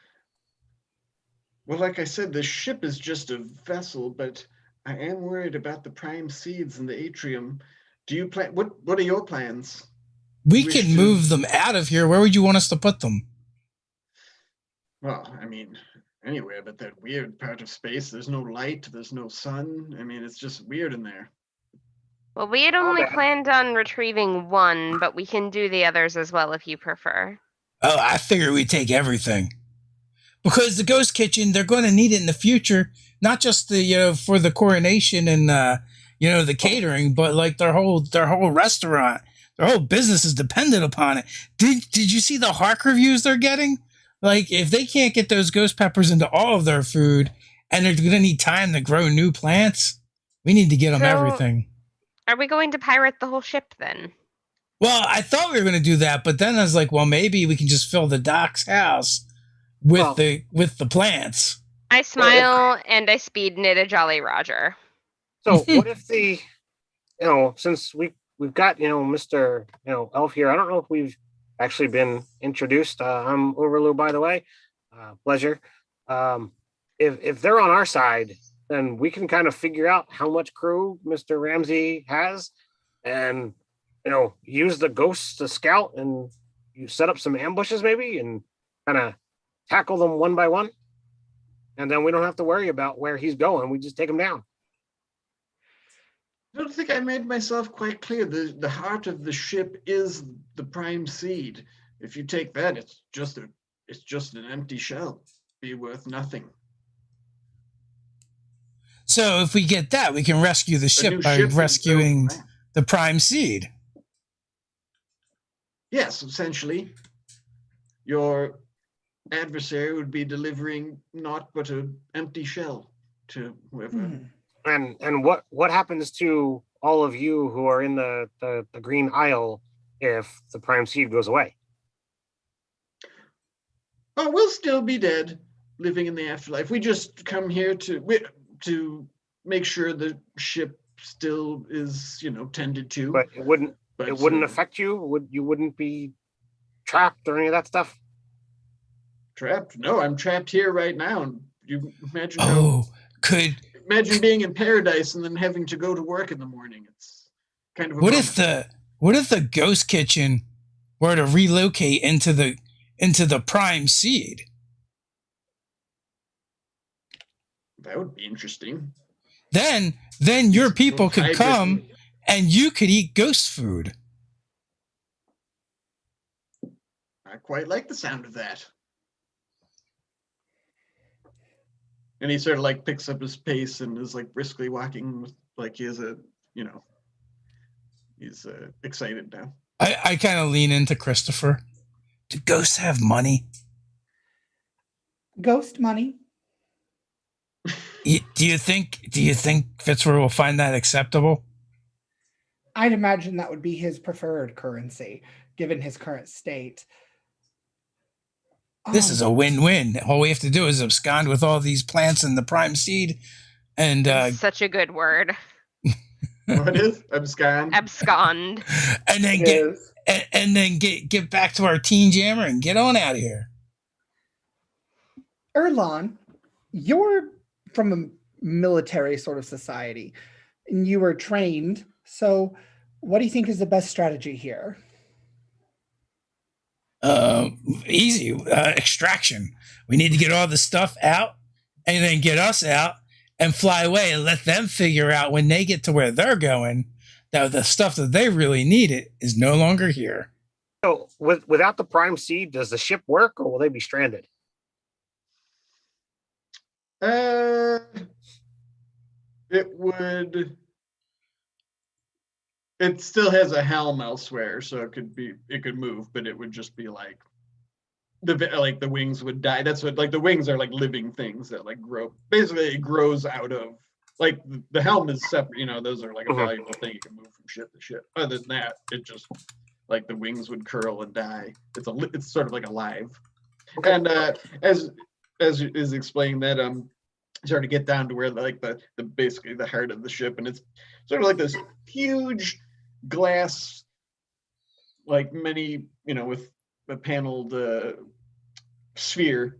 Well, like I said, the ship is just a vessel, but I am worried about the prime seeds in the atrium. Do you plan? What are your plans? We Wish can to- move them out of here. Where would you want us to put them? Well, I mean, anywhere but that weird part of space. There's no light, there's no sun. I mean, it's just weird in there. Well, we had Oh, only man. planned on retrieving one, but we can do the others as well if you prefer. Oh, I figured we'd take everything. Because the ghost kitchen, they're going to need it in the future, not just the for the coronation and the catering, but like their whole restaurant, their whole business is dependent upon it. Did you see the Hark reviews they're getting? Like, if they can't get those ghost peppers into all of their food, and they're going to need time to grow new plants, we need to get them So- everything. Are we going to pirate the whole ship then? Well, I thought we were going to do that, but then I was like, well, maybe we can just fill the Doc's house with the plants. I smile and I speed knit a Jolly Roger. So what if since we've got Mr. Elf here, I don't know if we've actually been introduced. I'm Overloo, by the way. Pleasure. If they're on our side, then we can kind of figure out how much crew Mr. Ramsey has, and use the ghosts to scout, and you set up some ambushes maybe, and kind of tackle them one by one, and then we don't have to worry about where he's going. We just take him down. I don't think I made myself quite clear. The heart of the ship is the prime seed. If you take that, it's just an empty shell. Be worth nothing. So if we get that, we can rescue the A ship new by ship is rescuing built. the prime seed. Yes, essentially, your adversary would be delivering naught but an empty shell to whoever. And what happens to all of you who are in the Green Isle if the prime seed goes away? Oh, we'll still be dead, living in the afterlife. We just come here to make sure the ship still is, tended to. But it wouldn't affect you. You wouldn't be trapped or any of that stuff. Trapped? No, I'm trapped here right now. And you imagine imagine being in paradise and then having to go to work in the morning. It's kind of a What bummer. if the ghost kitchen were to relocate into the prime seed? That would be interesting. Then your people could Hybrid. come and you could eat ghost food. I quite like the sound of that. And he sort of picks up his pace and is briskly walking with, he has he's excited now. I kind of lean into Christopher. Do ghosts have money? Ghost money. Do you think Fitzroy will find that acceptable? I'd imagine that would be his preferred currency, given his current state. This is a win-win. All we have to do is abscond with all these plants in the prime seed, and Such a good word. What is? Abscond? Abscond. and then get back to our teen jammer and get on out of here. Erlon, you're from a military sort of society, and you were trained. So what do you think is the best strategy here? Easy. Extraction. We need to get all the stuff out and then get us out and fly away and let them figure out when they get to where they're going that the stuff that they really needed is no longer here. So without the prime seed, does the ship work, or will they be stranded? It would. It still has a helm elsewhere, so it could move, but it would just be the wings would die. That's what the wings are living things that grow. Basically, it grows out of like the helm is separate. You know, those are like a Mhm. valuable thing you can move from ship to ship. Other than that, it just like the wings would curl and die. It's sort of like alive. Okay. And as is explaining that sort of get down to where like the basically the heart of the ship, and it's sort of like this huge glass, like many, you know, with a paneled sphere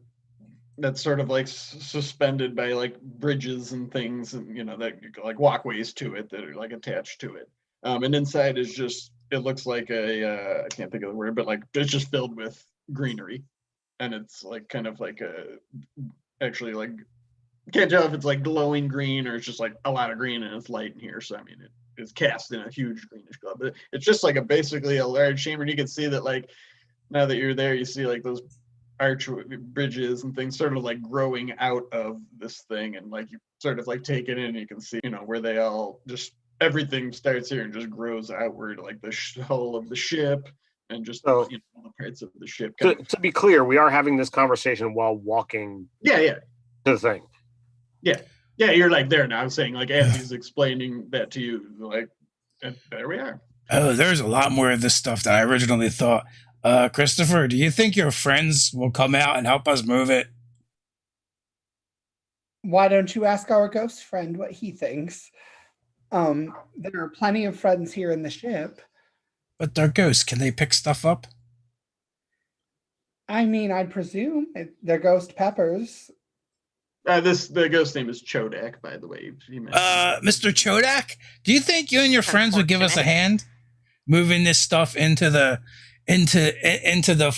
that's sort of like suspended by like bridges and things, and you know that like walkways to it that are like attached to it. And inside is just, it looks like a I can't think of the word, but like it's just filled with greenery, and it's like kind of like actually like can't tell if it's like glowing green or it's just like a lot of green and it's light in here. So I mean, it's cast in a huge greenish glow, but it's just like basically a large chamber. And you can see that like now that you're there, you see like those arch bridges and things sort of like growing out of this thing, and like you sort of like take it in and you can see, you know, where they all just everything starts here and just grows outward, like the hull of the ship and just So- you know, the parts of the ship. To be clear, we are having this conversation while walking Yeah, to the thing. yeah, you're like there now. I'm saying like as he's explaining that to you, like, and there we are. Oh, there's a lot more of this stuff than I originally thought. Christopher, do you think your friends will come out and help us move it? Why don't you ask our ghost friend what he thinks? There are plenty of friends here in the ship. But they're ghosts. Can they pick stuff up? I mean, I'd presume they're ghost peppers. The ghost name is Chodak, by the way. He mentioned Mr. Chodak, do you think you and your friends would give us a hand moving this stuff into the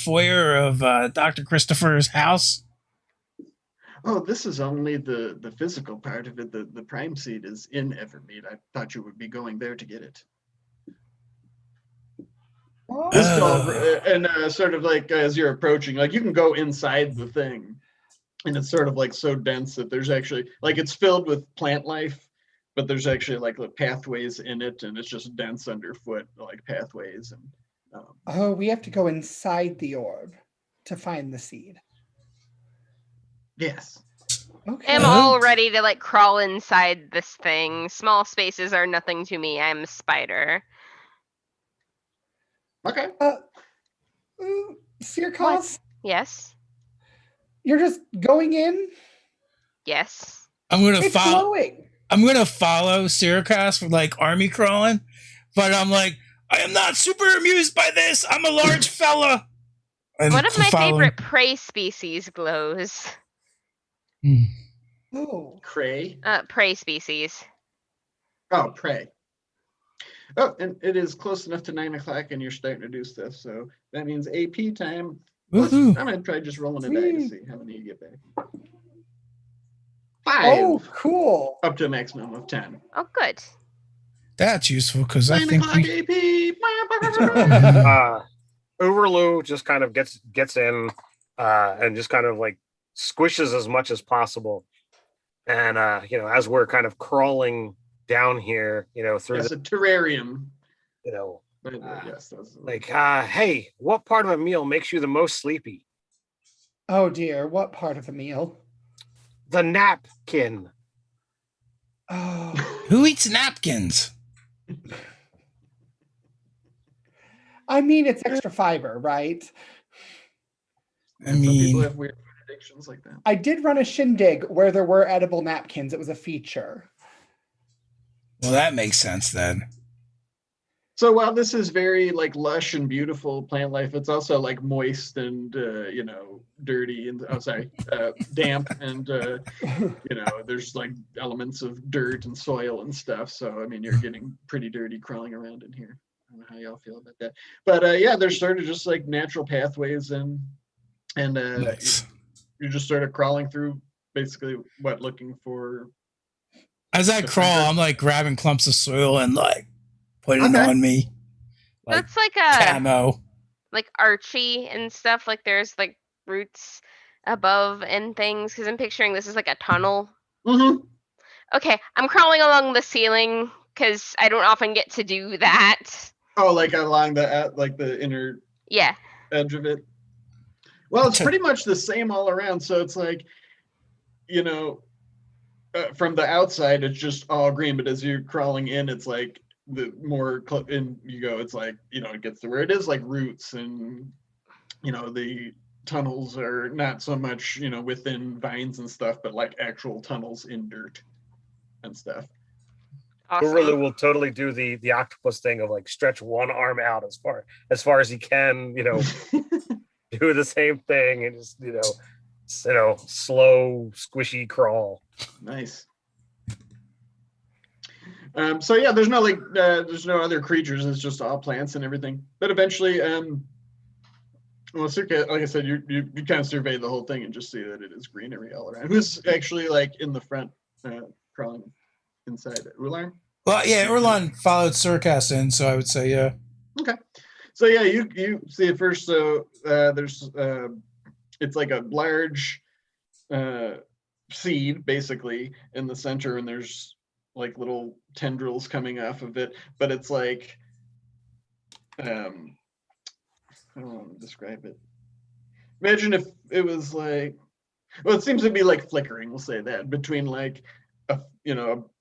foyer of Dr. Christopher's house? Oh, this is only the physical part of it. The prime seed is in Evermead. I thought you would be going there to get it. This and sort of like as you're approaching, like you can go inside the thing, and it's sort of like so dense that there's actually like it's filled with plant life, but there's actually like the pathways in it, and it's just dense underfoot, like pathways. And Oh, we have to go inside the orb to find the seed. yes, Okay. I'm all ready to like crawl inside this thing. Small spaces are nothing to me. I'm a spider. okay. Sirkos, Yes. you're just going in? Yes. I'm gonna It's follow. glowing. I'm gonna follow Syracuse for like army crawling, but I'm like, I am not super amused by this. I'm a large fella. And One of my following- favorite prey species glows. Hmm. Oh, Cray. Prey species. Oh, pray. Oh, and it is close enough to 9 o'clock, and you're starting to do stuff. So that means AP time. Woohoo. I'm gonna try just rolling a die to Sweet. see how many you get back. 5 oh, cool. up to a maximum of 10. Oh, good. That's useful because I 9 think o'clock we. AP. Overloo just kind of gets in and just kind of like squishes as much as possible. And you know, as we're kind of crawling down here, you know, through It's the, a terrarium. you know, Yes, that's like hey, what part of a meal makes you the most sleepy? Oh dear, what part of the meal? The napkin. Oh, Who eats napkins? I mean, it's extra fiber, right? I Some people mean, have weird food addictions like that. I did run a shindig where there were edible napkins. It was a feature. well, that makes sense then. So while this is very like lush and beautiful plant life, it's also like moist and you know, dirty and damp and you know, there's like elements of dirt and soil and stuff. So I mean, you're getting pretty dirty crawling around in here. I don't know how y'all feel about that, but yeah, there's sort of just like natural pathways and Nice. you're just sort of crawling through, basically looking for. As I crawl, I'm like grabbing clumps of soil and like putting it Okay. on me. Like That's like a camo. like Archie and stuff. Like there's like roots above and things. Because I'm picturing this is like a tunnel. Mm-hmm. Okay, I'm crawling along the ceiling because I don't often get to do that. Oh, like along the inner Yeah. edge of it. Well, it's pretty much the same all around. So it's like, you know, from the outside, it's just all green, but as you're crawling in, it's like the more in you go, it's like, it gets to where it is like roots, and the tunnels are not so much within vines and stuff, but like actual tunnels in dirt and stuff. Awesome. Urulu will totally do the octopus thing of like stretch one arm out as far as he can, do the same thing and just slow squishy crawl. Nice. So yeah, there's no there's no other creatures. It's just all plants and everything. But eventually, well, Circa, like I said, you kind of survey the whole thing and just see that it is greenery all around. Who's actually like in the front, crawling inside it? Ulan? Well, yeah, Urlan followed Circus in, so I would say yeah. Okay. So yeah, you see it first. So there's it's like a large seed basically in the center, and there's like little tendrils coming off of it, but it's like I don't want to describe it. Imagine if it was like, well, it seems to be like flickering, we'll say that, between like a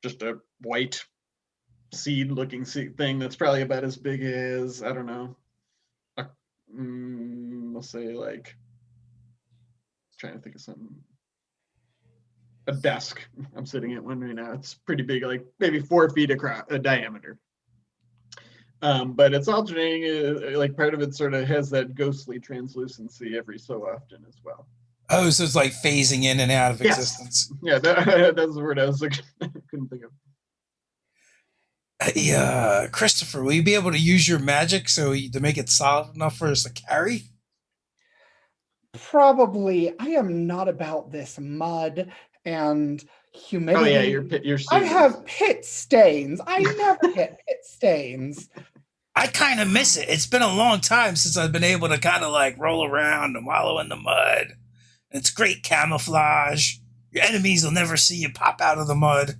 just a white seed looking thing that's probably about as big as, I don't know, we'll say like, trying to think of something, a desk. I'm sitting at one right now. It's pretty big, like maybe 4 feet across, a diameter. But it's alternating, like part of it sort of has that ghostly translucency every so often as well. Oh, so it's like phasing in and out of existence. Yeah, that's the word I was looking. Couldn't think of. Hey, Christopher, will you be able to use your magic to make it solid enough for us to carry? Probably. I am not about this mud and humidity. Oh yeah, your I have pit stains. I never get pit stains. I kind of miss it. It's been a long time since I've been able to kind of like roll around and wallow in the mud. It's great camouflage. Your enemies will never see you pop out of the mud.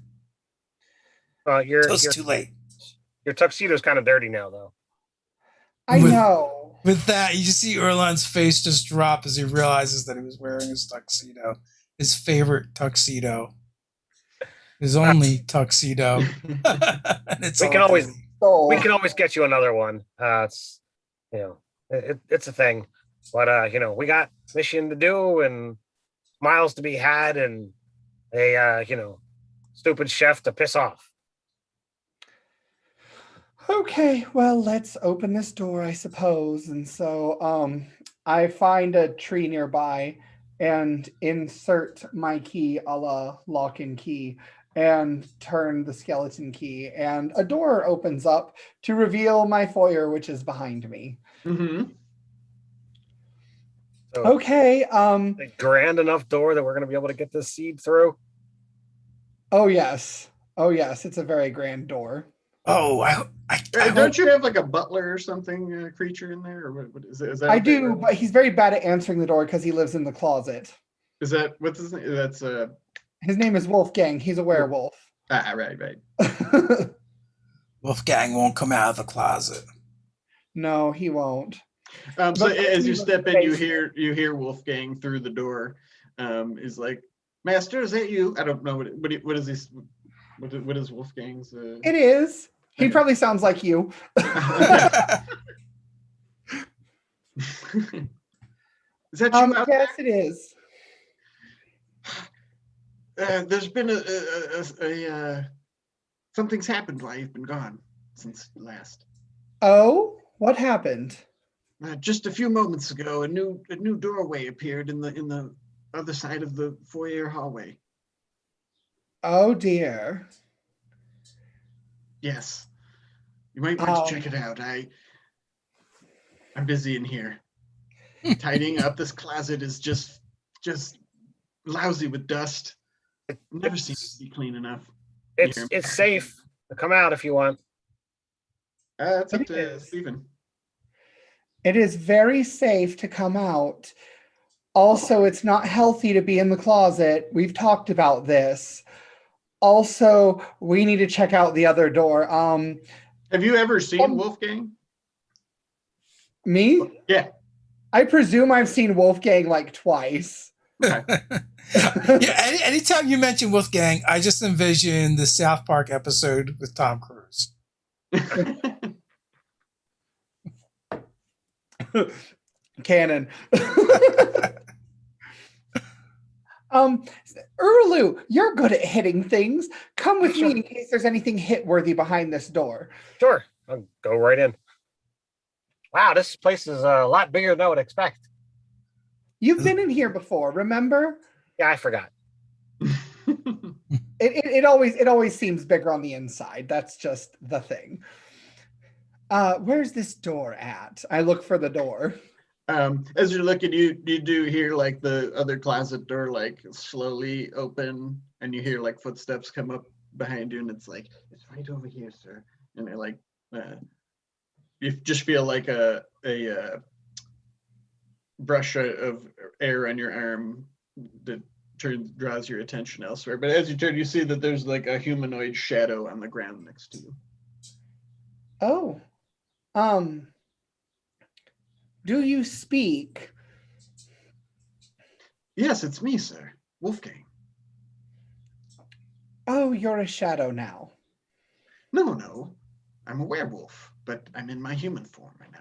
It's too late. Your tuxedo's kind of dirty now, though. I know. With that, you just see Urlan's face just drop as he realizes that he was wearing his tuxedo. His favorite tuxedo. His only tuxedo. And we can always get you another one. It's it's a thing. But we got mission to do and miles to be had and a stupid chef to piss off. Okay, well, let's open this door, I suppose. And so I find a tree nearby and insert my key a la lock and key and turn the skeleton key, and a door opens up to reveal my foyer, which is behind me. Mm-hmm. So, okay. A grand enough door that we're going to be able to get this seed through? Oh, yes. It's a very grand door. Oh, don't you have like a butler or something creature in there, or what is it? Is that I do, but he's very bad at answering the door because he lives in the closet. Is that what's his name? That's his name is Wolfgang. He's a werewolf. Right. Wolfgang won't come out of the closet. No, he won't. So as you step in, you hear Wolfgang through the door. He's like, "Master, is that you?" I don't know what is this. What is Wolfgang's? It is. He probably sounds like you. Is that you out yes, there? it is. There's been a something's happened while you've been gone since last. Oh, what happened? Just a few moments ago, a new doorway appeared in the other side of the foyer hallway. Oh dear. Yes, you might want to check it out. I'm busy in here. Tidying up this closet is just lousy with dust. Never seems to be clean enough. It's safe to come out if you want. It's up to Stephen. It is very safe to come out. Also, it's not healthy to be in the closet. We've talked about this. Also, we need to check out the other door. Have you ever seen Wolfgang? Me? Yeah. I presume I've seen Wolfgang like twice. Okay. Yeah, anytime you mention Wolfgang, I just envision the South Park episode with Tom Cruise. Canon. Urlu, you're good at hitting things. Come with me in case there's anything hit-worthy behind this door. Sure, I'll go right in. Wow, this place is a lot bigger than I would expect. You've been in here before, remember? Yeah, I forgot. It always seems bigger on the inside. That's just the thing. Where's this door at? I look for the door. As you're looking, you do hear like the other closet door like slowly open, and you hear like footsteps come up behind you, and it's like, it's right over here, sir. And they're like, you just feel like a brush of air on your arm that draws your attention elsewhere. But as you turn, you see that there's like a humanoid shadow on the ground next to you. Oh, do you speak? Yes, it's me, sir. Wolfgang. Oh, you're a shadow now. No. I'm a werewolf, but I'm in my human form right now.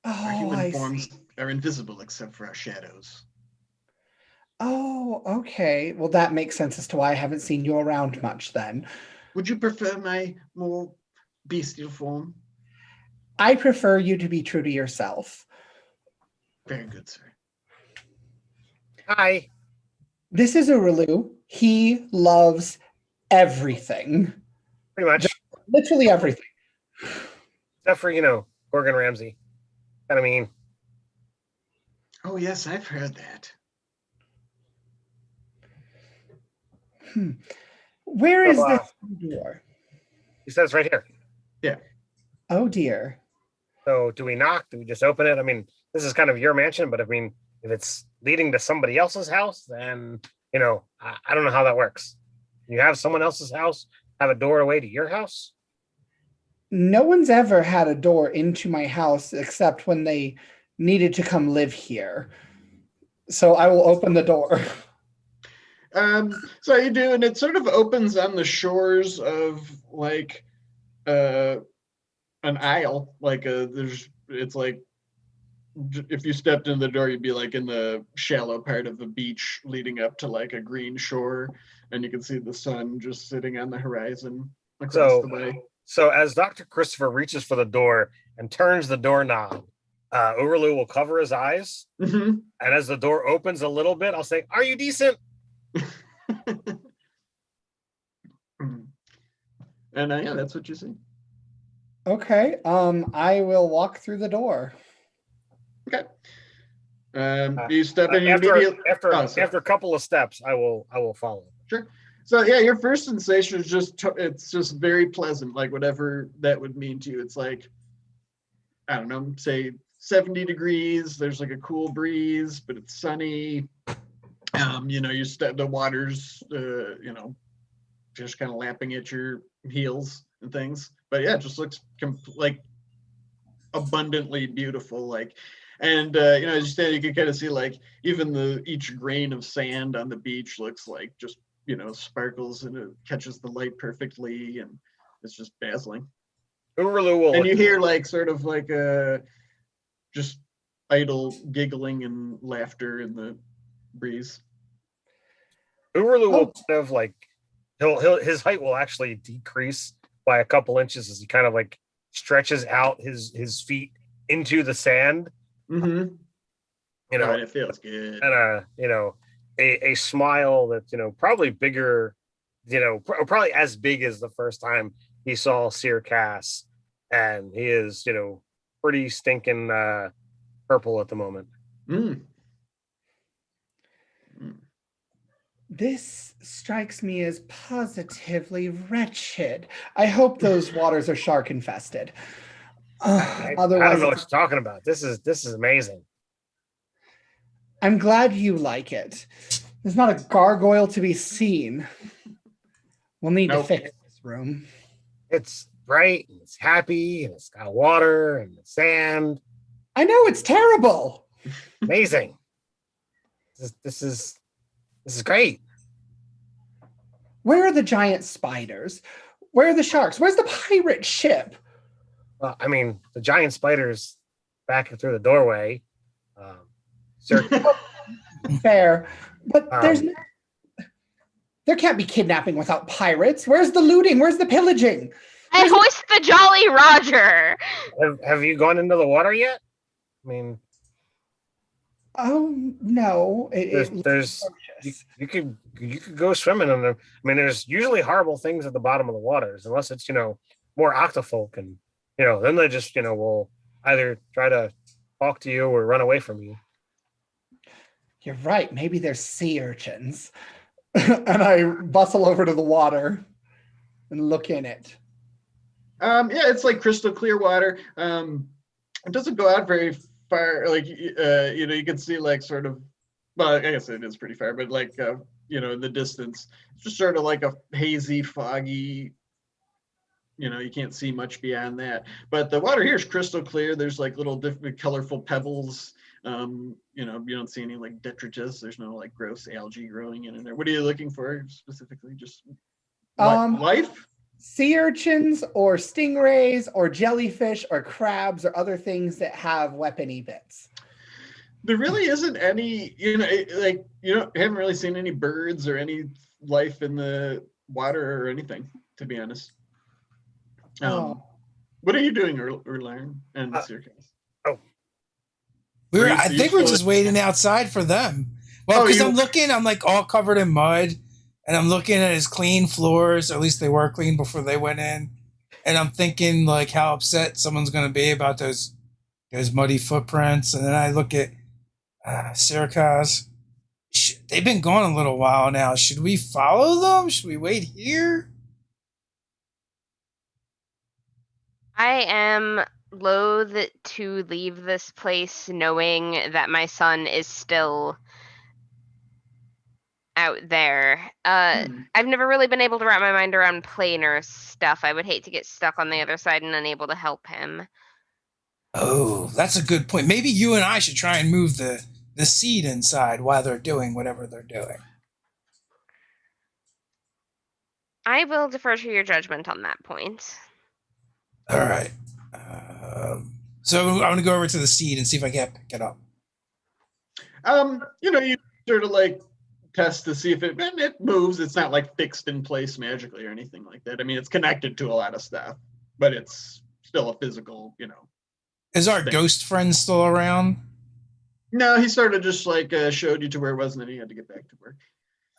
Our Oh, human I forms see. are invisible except for our shadows. Oh, okay. Well, that makes sense as to why I haven't seen you around much then. Would you prefer my more bestial form? I prefer you to be true to yourself. Very good, sir. Hi. This is Urulu. He loves everything. Pretty much. Literally everything. Except for, Gordon Ramsay. Kind of mean. Oh, yes, I've heard that. Where is So, this door? He says right here. Oh dear. So do we knock? Do we just open it? I mean, this is kind of your mansion, but I mean, if it's leading to somebody else's house, then, I don't know how that works. You have someone else's house, have a doorway to your house? No one's ever had a door into my house except when they needed to come live here. So I will open the door. So you do, and it sort of opens on the shores of like an aisle. Like it's like if you stepped in the door, you'd be like in the shallow part of the beach leading up to like a green shore, and you can see the sun just sitting on the horizon across the way. So as Dr. Christopher reaches for the door and turns the doorknob, Urulu will cover his eyes. Mm-hmm. And as the door opens a little bit, I'll say, "Are you decent?" And yeah, that's what you see. Okay. I will walk through the door. Okay. You step in after a couple of steps, I will follow. Sure. So yeah, your first sensation is it's just very pleasant, like whatever that would mean to you. It's like, I don't know, say 70 degrees. There's like a cool breeze, but it's sunny. The water's just kind of lapping at your heels and things. But yeah, it just looks like abundantly beautiful. Like, and as you stand, you can kind of see like even each grain of sand on the beach looks like just sparkles, and it catches the light perfectly, and it's just dazzling. And you hear like sort of like just idle giggling and laughter in the breeze. Urulu will kind of like his height will actually decrease by a couple inches as he kind of like stretches out his feet into the sand. Mm-hmm. And it feels good. And a smile that's probably bigger, probably as big as the first time he saw Sir Cass, and he is pretty stinking purple at the moment. This strikes me as positively wretched. I hope those waters are shark infested. Otherwise, I don't know what you're talking about. This is amazing. I'm glad you like it. There's not a gargoyle to be seen. We'll need to fix this room. It's bright, and it's happy, and it's got water and sand. I know, it's terrible. Amazing. This is great. Where are the giant spiders? Where are the sharks? Where's the pirate ship? Well, I mean, the giant spiders back through the doorway. Sir, Fair, but um, there can't be kidnapping without pirates. Where's the looting? Where's the pillaging? I hoist the Jolly Roger. have you gone into the water yet? I mean, Oh no, there's you could go swimming in them. I mean, there's usually horrible things at the bottom of the waters, unless it's more octofolk, and then they just will either try to talk to you or run away from you. You're right. Maybe there's sea urchins. And I bustle over to the water and look in it. Yeah, it's like crystal clear water. It doesn't go out very far. Like you can see like sort of. Well, I guess it is pretty far, but like in the distance, it's just sort of like a hazy, foggy. You can't see much beyond that. But the water here is crystal clear. There's like little different colorful pebbles. You don't see any like detritus. There's no like gross algae growing in there. What are you looking for specifically? Just life? Sea urchins or stingrays or jellyfish or crabs or other things that have weapony bits. There really isn't any, haven't really seen any birds or any life in the water or anything, to be honest. What are you doing, Urlarn and Circus? I think we're just waiting outside for them. Well, because I'm like all covered in mud, and I'm looking at his clean floors. Or at least they were clean before they went in. And I'm thinking like how upset someone's going to be about those muddy footprints. And then I look at Sirkaz. They've been gone a little while now. Should we follow them? Should we wait here? I am loath to leave this place knowing that my son is still out there. I've never really been able to wrap my mind around planar stuff. I would hate to get stuck on the other side and unable to help him. Oh, that's a good point. Maybe you and I should try and move the seed inside while they're doing whatever they're doing. I will defer to your judgment on that point. All right. So I'm going to go over to the seed and see if I can pick it up. You sort of like test to see if it moves. It's not like fixed in place magically or anything like that. I mean, it's connected to a lot of stuff, but it's still a physical, Is our thing. Ghost friend still around? No, he sort of just like showed you to where it was, and then he had to get back to work.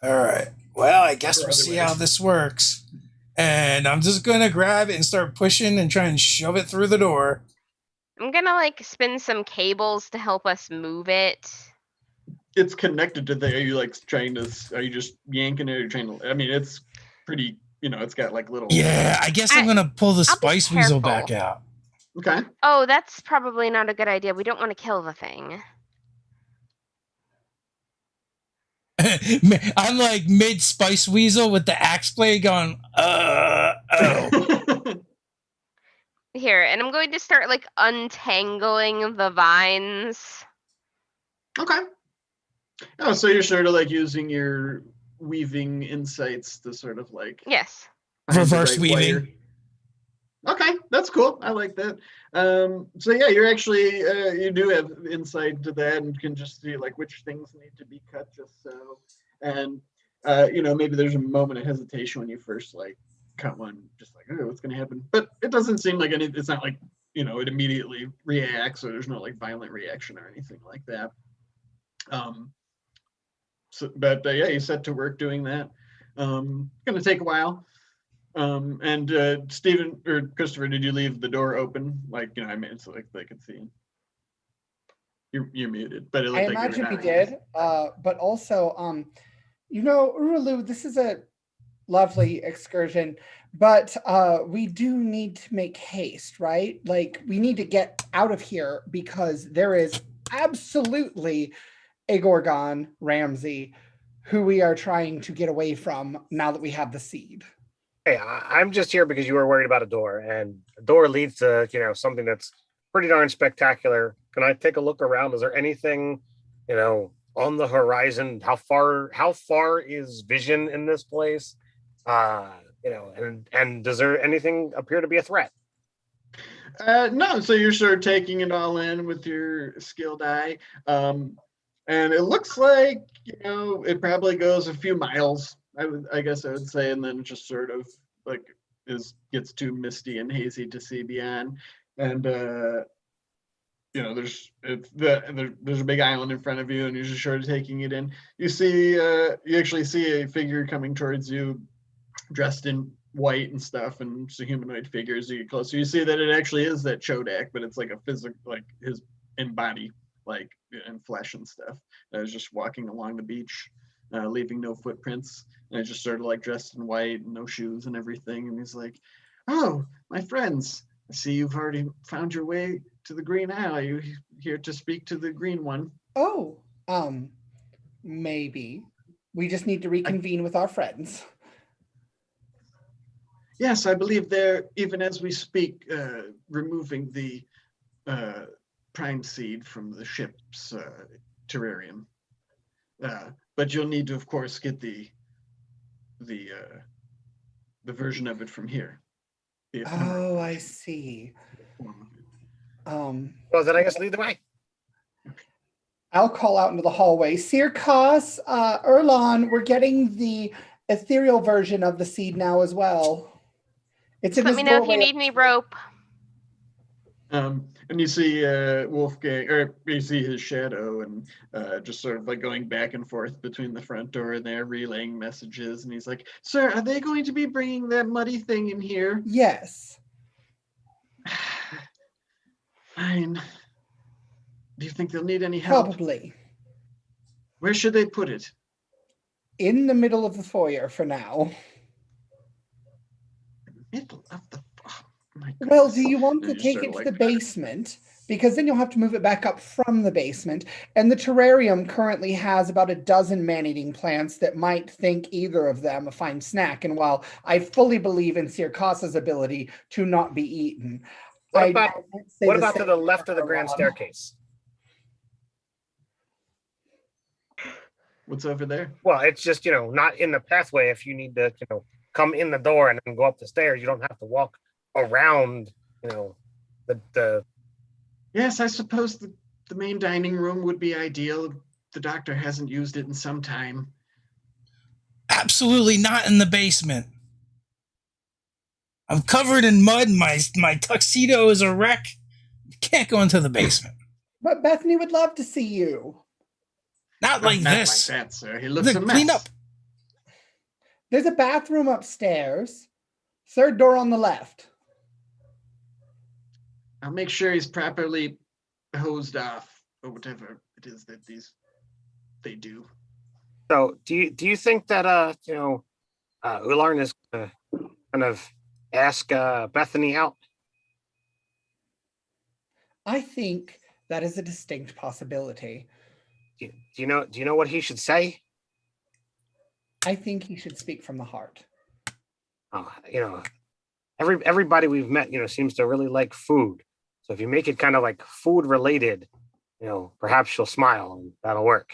All right. Well, I guess we'll see how this works. And I'm just going to grab it and start pushing and try and shove it through the door. I'm going to spin some cables to help us move it. It's connected to are you are you just yanking it or trying to, I mean, it's pretty, it's got like little. Yeah, I guess I'm going to pull the Spice Weasel back out. Okay. Oh, that's probably not a good idea. We don't want to kill the thing. I'm like mid Spice Weasel with the axe blade going, oh. Here, and I'm going to start untangling the vines. Okay. Oh, so you're sort of using your weaving insights to sort of Yes. Reverse weaving. Wire. Okay, that's cool. I like that. So yeah, you're actually you do have insight to that and can just see which things need to be cut just so. And maybe there's a moment of hesitation when you first cut one, just oh, what's gonna happen? But it doesn't seem like it's not it immediately reacts, or there's no violent reaction or anything like that. But yeah, you set to work doing that. Gonna take a while. And Stephen or Christopher, did you leave the door open? I mean, so they could see. You're muted, but it looked I imagine we did. But also, Urulu, this is a lovely excursion, but we do need to make haste, right? We need to get out of here because there is absolutely a Gorgon Ramsey who we are trying to get away from now that we have the seed. Hey, I'm just here because you were worried about a door, and a door leads to, something that's pretty darn spectacular. Can I take a look around? Is there anything, on the horizon? How far is vision in this place? And does there anything appear to be a threat? No, so you're sort of taking it all in with your skilled eye. And it looks like, it probably goes a few miles, I guess I would say, and then it just sort of like gets too misty and hazy to see beyond. And there's a big island in front of you, and you're just sort of taking it in. You actually see a figure coming towards you, dressed in white and stuff, and it's a humanoid figure. As you get closer, you see that it actually is that Chodak, but it's like a physical, like his in body, like and flesh and stuff. I was just walking along the beach, leaving no footprints, and it's just sort of like dressed in white and no shoes and everything. And he's like, "Oh, my friends, I see you've already found your way to the Green Isle. Are you here to speak to the Green One?" Oh, maybe. We just need to reconvene with our friends. Yes, I believe they're, even as we speak, removing the prime seed from the ship's terrarium. But you'll need to, of course, get the version of it from here. Oh, I see. Well, then I guess lead the way. I'll call out into the hallway. Sirkas, Erlon, we're getting the ethereal version of the seed now as well. It's in Let this me know if you doorway. need any rope. And you see Wolfgang, or you see his shadow, and just sort of like going back and forth between the front door and there, relaying messages. And he's like, "Sir, are they going to be bringing that muddy thing in here?" Yes. Fine. Do you think they'll need any help? Probably. Where should they put it? In the middle of the foyer for now. Middle of the. Oh, my Well, goodness. do you want to And you take sort it of to like- the basement? Because then you'll have to move it back up from the basement. And the terrarium currently has about a dozen man-eating plants that might think either of them a fine snack. And while I fully believe in Sirkasa's ability to not be eaten, What about to same the left of the for grand Erlon. staircase? What's over there? Well, it's just, not in the pathway. If you need to, come in the door and then go up the stairs, you don't have to walk around, the Yes, I suppose the main dining room would be ideal. The doctor hasn't used it in some time. Absolutely not in the basement. I'm covered in mud. My tuxedo is a wreck. Can't go into the basement. But Bethany would love to see you. Not like Not this. like that, sir. He looks a Clean mess. up. There's a bathroom upstairs. Third door on the left. I'll make sure he's properly hosed off, or whatever it is that they do. So do you think that Ularn is gonna kind of ask Bethany out? I think that is a distinct possibility. Do you know what he should say? I think he should speak from the heart. Everybody we've met, seems to really like food. So if you make it kind of like food related, perhaps she'll smile and that'll work.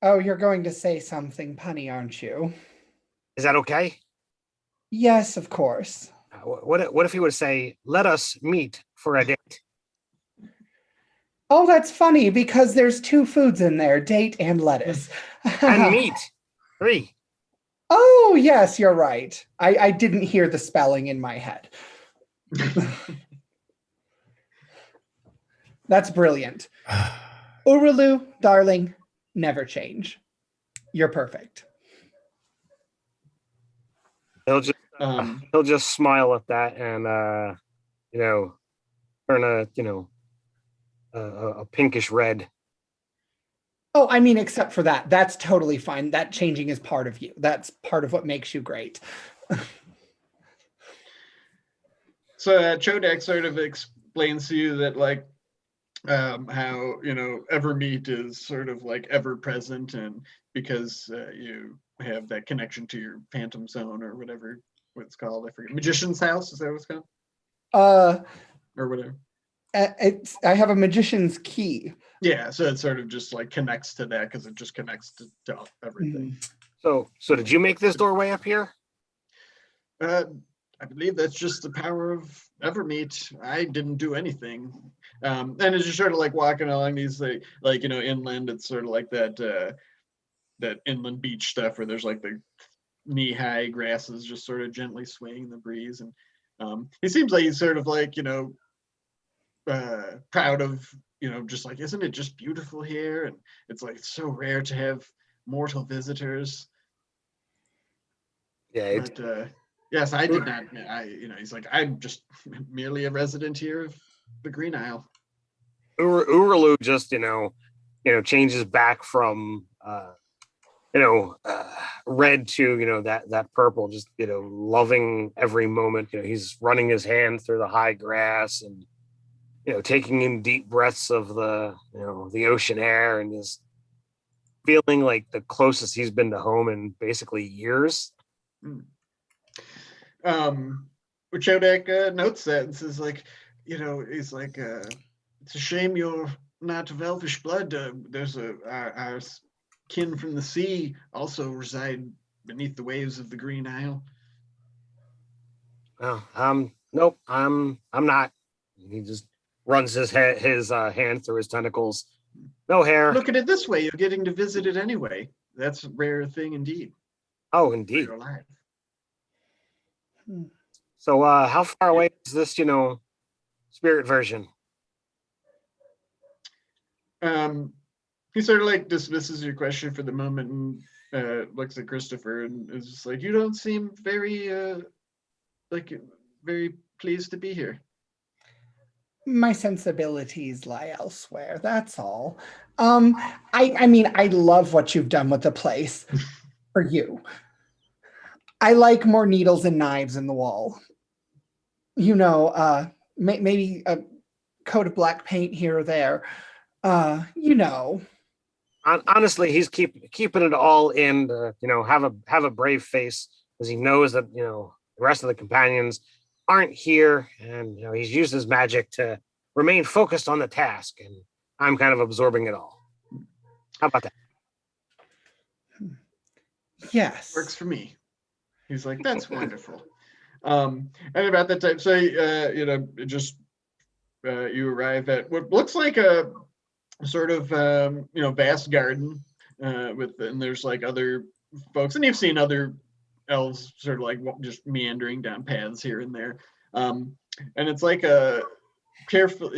Oh, you're going to say something punny, aren't you? Is that okay? Yes, of course. What if he would say, "Let us meet for a date"? Oh, that's funny because there's two foods in there, date and lettuce. And meat. 3. Oh, yes, you're right. I didn't hear the spelling in my head. That's brilliant. Urulu, darling, never change. You're perfect. He'll just smile at that and turn a pinkish red. Oh, I mean, except for that. That's totally fine. That changing is part of you. That's part of what makes you great. So Chodak sort of explains to you that how Evermeet is sort of like ever present, and because you have that connection to your phantom zone or whatever it's called, I forget. Magician's house, is that what it's called? Or whatever. I have a magician's key. Yeah, so it sort of just like connects to that because it just connects to everything. So did you make this doorway up here? I believe that's just the power of Evermeet. I didn't do anything. And it's just sort of like walking along these like inland. It's sort of like that inland beach stuff where there's like the knee-high grasses just sort of gently swaying in the breeze. And he seems like he's sort of like proud of just like, isn't it just beautiful here? And it's like it's so rare to have mortal visitors. Yeah, But yes, I did not. He's like, I'm just merely a resident here of the Green Isle. Uralu just changes back from red to that purple, just loving every moment. He's running his hand through the high grass and taking in deep breaths of the ocean air, and just feeling like the closest he's been to home in basically years. Chodak notes that and says like, he's like, it's a shame you're not of elvish blood. There's our kin from the sea also reside beneath the waves of the Green Isle. Well, nope, I'm not. He just runs his hand through his tentacles. No hair. Look at it this way: you're getting to visit it anyway. That's a rare thing indeed. Oh, indeed. You're alive. So, how far away is this, spirit version? He sort of like dismisses your question for the moment and looks at Christopher and is just like, you don't seem very very pleased to be here. My sensibilities lie elsewhere, that's all. I mean, I love what you've done with the place for you. I like more needles and knives in the wall. Maybe a coat of black paint here or there. Honestly, he's keeping it all in. Have a brave face, as he knows that the rest of the companions aren't here, and he's used his magic to remain focused on the task, and I'm kind of absorbing it all. How about that? Yes, Works for me. He's like, that's wonderful. And about that time, so you arrive at what looks like a sort of vast garden and there's like other folks, and you've seen other elves sort of like just meandering down paths here and there, and it's like a careful,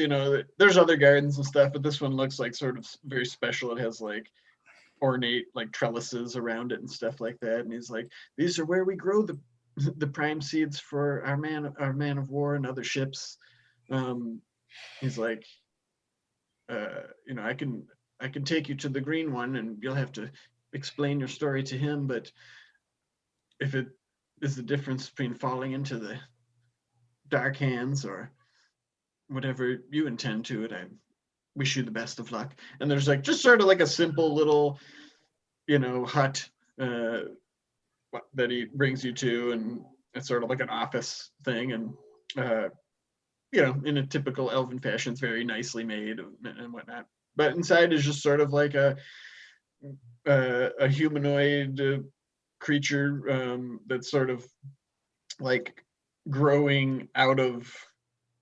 there's other gardens and stuff, but this one looks like sort of very special. It has like ornate like trellises around it and stuff like that, and he's like, these are where we grow the prime seeds for our man of war and other ships. He's like, I can take you to the green one and you'll have to explain your story to him, but if it is the difference between falling into the dark hands or whatever you intend to it, I wish you the best of luck. And there's like just sort of like a simple little hut that he brings you to, and it's sort of like an office thing, and in a typical elven fashion, it's very nicely made and whatnot. But inside is just sort of like a humanoid creature that's sort of like growing out of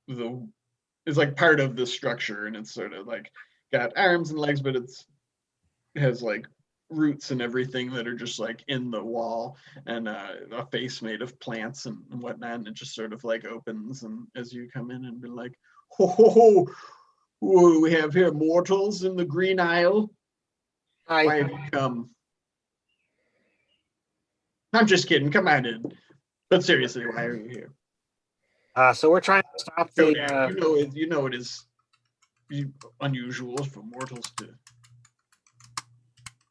is like part of the structure, and it's sort of like got arms and legs, but it has like roots and everything that are just like in the wall, and a face made of plants and whatnot, and it just sort of like opens, and as you come in and be like, ho, we have here mortals in the Green Isle. Hi. Why have you come? I'm just kidding, come on in. But seriously, why are you here? So we're trying to stop So, the it is unusual for mortals to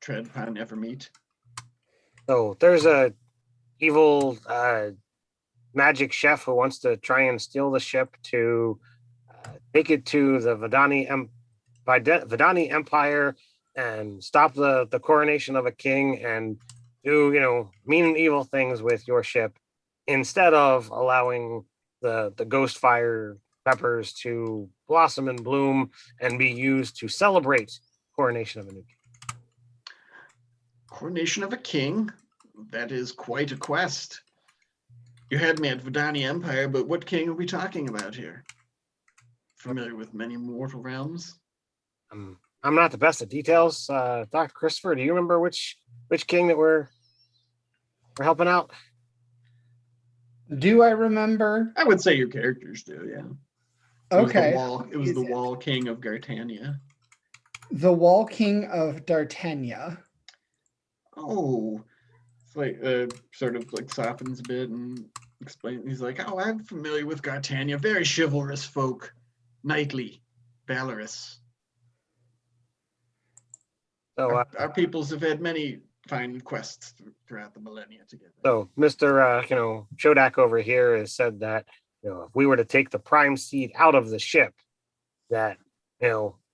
tread upon Evermeet. So there's a evil magic chef who wants to try and steal the ship to take it to the Vidani Empire and stop the coronation of a king and do mean and evil things with your ship, instead of allowing the ghost fire peppers to blossom and bloom and be used to celebrate coronation of a new king. Coronation of a king? That is quite a quest. You had me at Vidani Empire, but what king are we talking about here? Familiar with many mortal realms? I'm not the best at details. Dr. Christopher, do you remember which king that we're helping out? Do I remember? I would say your characters do, yeah. Okay. It was the Wall King of Gartania. The Wall King of D'Artagnan. Oh, it's like sort of like softens a bit and explains. He's like, oh, I'm familiar with Gartania. Very chivalrous folk, knightly, valorous. So, our peoples have had many fine quests throughout the millennia together. So, Mr. Chodak over here has said that if we were to take the prime seed out of the ship, that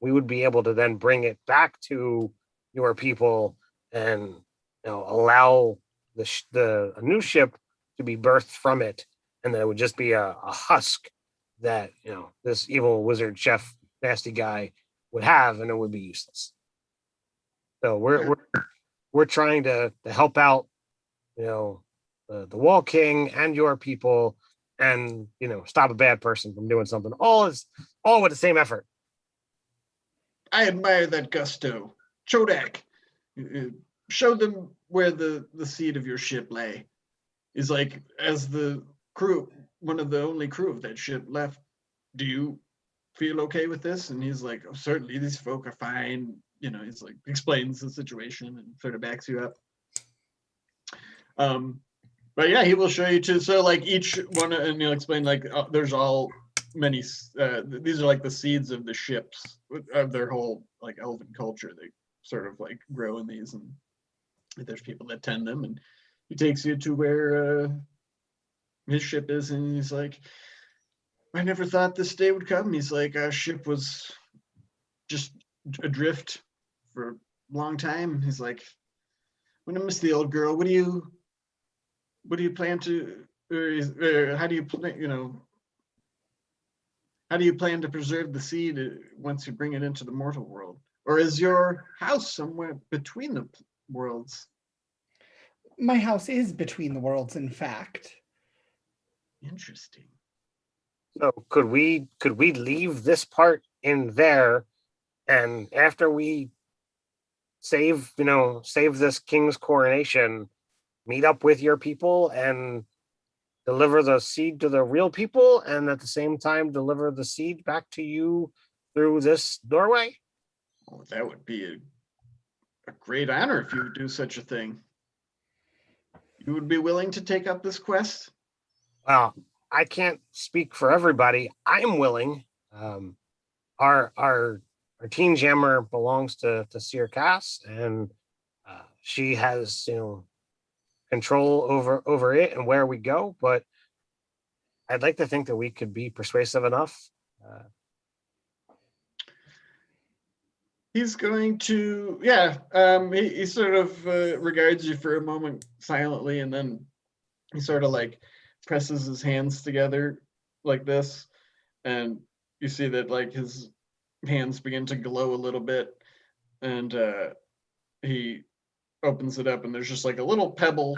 we would be able to then bring it back to your people and allow a new ship to be birthed from it, and that it would just be a husk that this evil wizard chef nasty guy would have, and it would be useless. So we're trying to help out the Wall King and your people, and stop a bad person from doing something, all with the same effort. I admire that gusto. Chodak, show them where the seed of your ship lay. Is like, as the crew, one of the only crew of that ship left, do you feel okay with this? And he's like, oh, certainly, these folk are fine. He's like, explains the situation and sort of backs you up. But yeah, he will show you too. So like each one, and he'll explain like there's all many. These are like the seeds of the ships of their whole like elven culture. They sort of like grow in these, and there's people that tend them. And he takes you to where his ship is, and he's like, I never thought this day would come. He's like, our ship was just adrift for a long time. He's like, when I miss the old girl, what do you plan to, or how do you plan, how do you plan to preserve the seed once you bring it into the mortal world? Or is your house somewhere between the worlds? My house is between the worlds, in fact. Interesting. So could we leave this part in there, and after we save this king's coronation, meet up with your people and deliver the seed to the real people, and at the same time deliver the seed back to you through this doorway? Oh, that would be a great honor if you would do such a thing. You would be willing to take up this quest? Well, I can't speak for everybody. I'm willing. Our teen jammer belongs to Seer Cass, and she has control over it and where we go. But I'd like to think that we could be persuasive enough. He's going to, he sort of regards you for a moment silently, and then he sort of like presses his hands together like this, and you see that like his hands begin to glow a little bit, and he opens it up, and there's just like a little pebble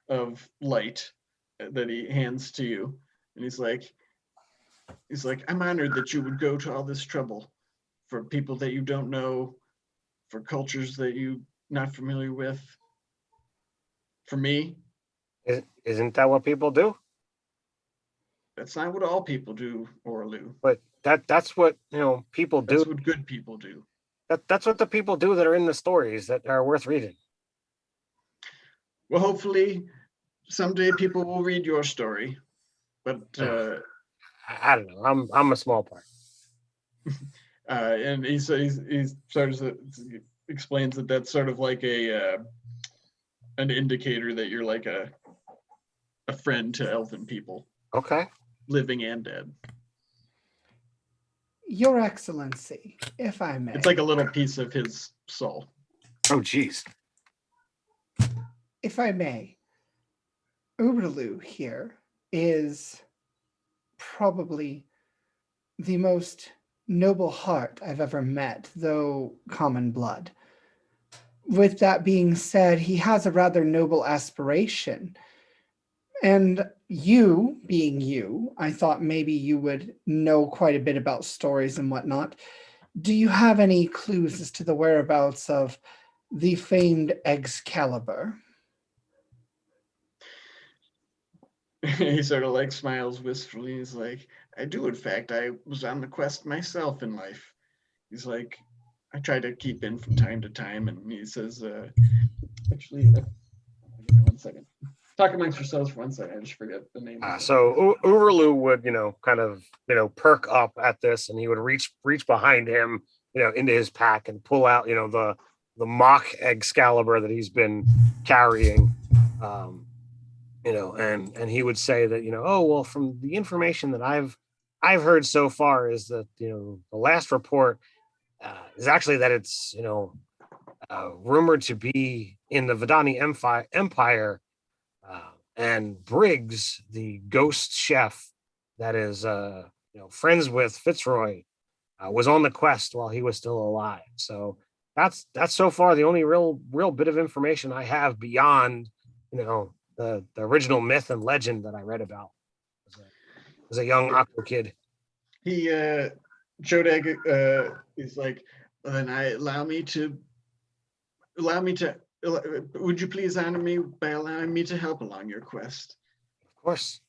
of light that he hands to you, and he's like, I'm honored that you would go to all this trouble for people that you don't know, for cultures that you're not familiar with. For me, Isn't that what people do? that's not what all people do, Orlu. But that's what people do. That's what good people do. That's what the people do that are in the stories that are worth reading. Well, hopefully someday people will read your story, but I don't know. I'm a small part. and he sort of explains that that's sort of like an indicator that you're like a friend to elven people. Okay. Living and dead. Your Excellency, if I may. It's like a little piece of his soul. Oh, geez. If I may, Uberlu here is probably the most noble heart I've ever met, though common blood. With that being said, he has a rather noble aspiration. And you, being you, I thought maybe you would know quite a bit about stories and whatnot. Do you have any clues as to the whereabouts of the famed Excalibur? He sort of like smiles wistfully. He's like, I do. In fact, I was on the quest myself in life. He's like, I try to keep in from time to time. And he says, actually, give me 1 second. Talk amongst yourselves for 1 second. I just forget the name. So Urulu would, kind of, perk up at this, and he would reach behind him, into his pack and pull out, the mock Excalibur that he's been carrying. And he would say that, oh, well, from the information that I've heard so far is that, the last report is actually that it's, rumored to be in the Vidani Empire, and Briggs, the ghost chef that is, friends with Fitzroy, was on the quest while he was still alive. So that's so far the only real bit of information I have beyond, the original myth and legend that I read about as a young Aqua kid. He Jodag is like, well, then allow me to would you please honor me by allowing me to help along your quest? Of course.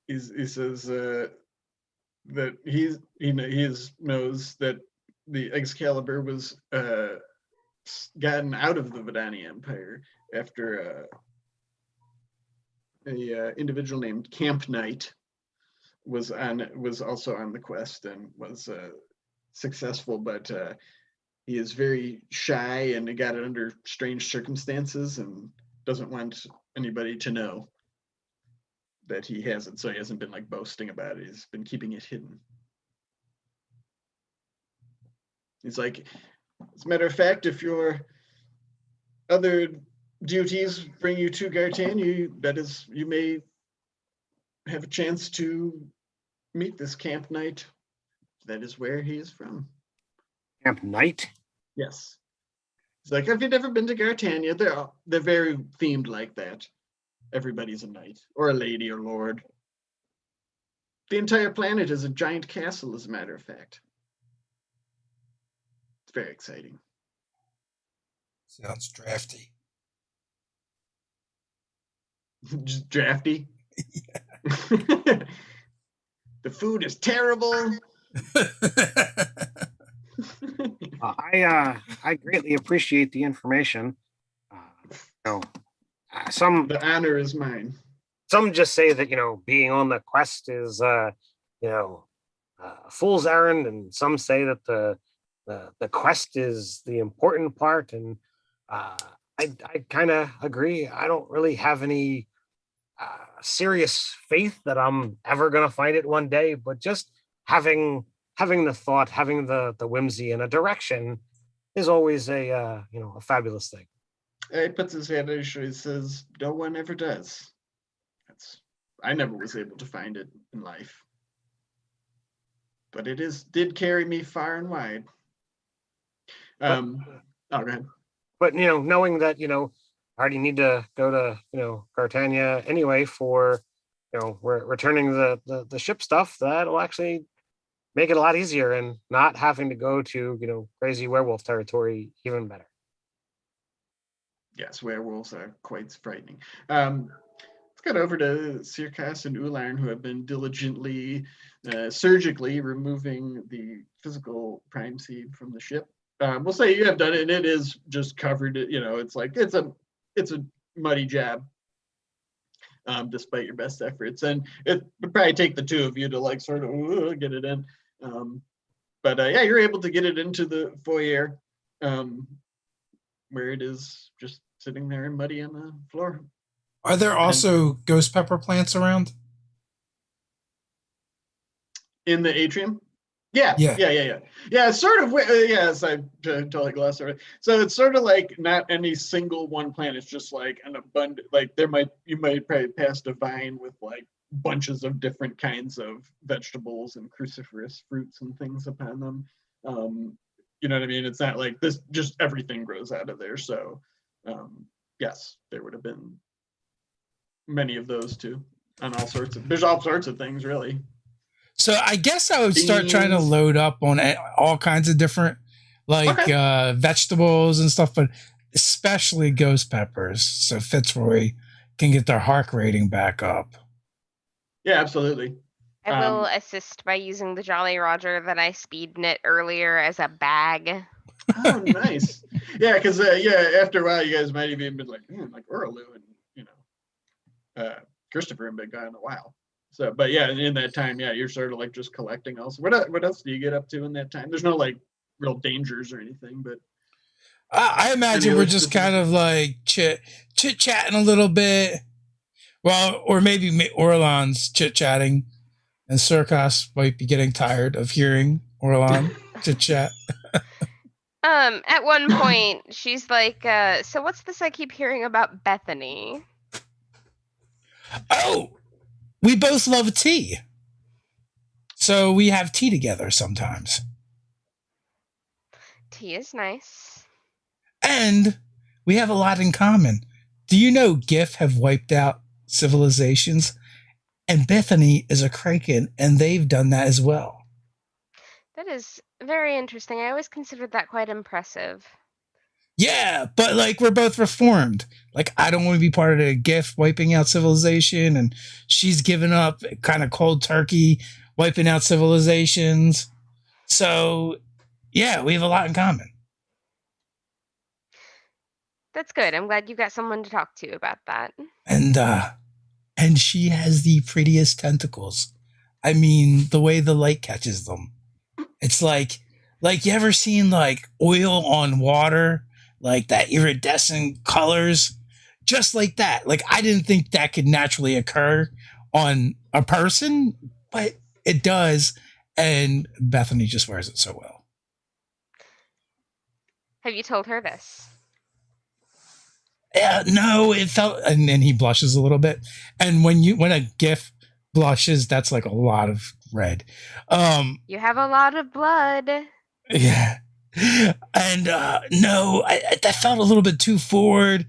He says that he knows that the Excalibur was gotten out of the Vidani Empire after a individual named Camp Knight was also on the quest and was successful, but he is very shy and got it under strange circumstances and doesn't want anybody to know that he has it. So he hasn't been like boasting about it. He's been keeping it hidden. He's like, as a matter of fact, if your other duties bring you to Gartan, you may have a chance to meet this Camp Knight. That is where he is from. Camp Knight? Yes. It's like, have you never been to Gartania? They're very themed like that. Everybody's a knight or a lady or lord. The entire planet is a giant castle, as a matter of fact. It's very exciting. Sounds drafty. Just drafty. The food is terrible. I greatly appreciate the information. The honor is mine. Some just say that being on the quest is a fool's errand, and some say that the quest is the important part. And I kind of agree. I don't really have any serious faith that I'm ever gonna find it one day, but just having the thought, having the whimsy and a direction is always a fabulous thing. He puts his hand on his shoulder. He says, "No one ever does." I never was able to find it in life, but did carry me far and wide. Go ahead. But knowing that I already need to go to Gartania anyway for we're returning the ship stuff, that'll actually make it a lot easier, and not having to go to crazy werewolf territory even better. Yes, werewolves are quite frightening. Let's get over to Sirkas and Ularn, who have been diligently, surgically removing the physical prime seed from the ship. We'll say you have done it, and it is just covered. It's like it's a muddy job, despite your best efforts, and it would probably take the two of you to like sort of get it in. But yeah, you're able to get it into the foyer, where it is just sitting there and muddy on the floor. Are there also ghost pepper plants around? In the atrium? Yeah. Sort of. Yes, I totally glossed over it. So it's sort of like not any single one plant. It's just like an abundant. Like you might probably pass a vine with like bunches of different kinds of vegetables and cruciferous fruits and things upon them. You know what I mean? It's not like this, just everything grows out of there. So yes, there would have been many of those too, on there's all sorts of things really. So I guess I would start trying to Beans. load up on all kinds of different vegetables and stuff, but especially ghost peppers, so Fitzroy can get their heart rating back up. Yeah, absolutely. I will assist by using the Jolly Roger that I speed knit earlier as a bag. Oh, nice. Yeah, because after a while, you guys might even been like Urulu and Christopher haven't been gone in a while. So, but yeah, in that time, yeah, you're sort of like just collecting. Also, what else do you get up to in that time? There's no like real dangers or anything, but I imagine we're just kind of like chit chatting a little bit. Well, or maybe Orlan's chit chatting, and Circus might be getting tired of hearing Orlan chit chat. At one point, she's like, so what's this I keep hearing about Bethany? Oh, we both love tea. So we have tea together sometimes. Tea is nice. And we have a lot in common. Do you know GIF have wiped out civilizations? And Bethany is a Kraken, and they've done that as well. That is very interesting. I always considered that quite impressive. Yeah, but like we're both reformed. Like I don't want to be part of the GIF wiping out civilization, and she's given up kind of cold turkey wiping out civilizations. So yeah, we have a lot in common. That's good. I'm glad you got someone to talk to about that. And she has the prettiest tentacles. I mean, the way the light catches them. It's like you ever seen like oil on water? Like that iridescent colors, just like that. Like I didn't think that could naturally occur on a person, but it does. And Bethany just wears it so well. Have you told her this? Yeah, no, it felt, and then he blushes a little bit. And when a GIF blushes, that's like a lot of red. You have a lot of blood. Yeah. And no, that felt a little bit too forward,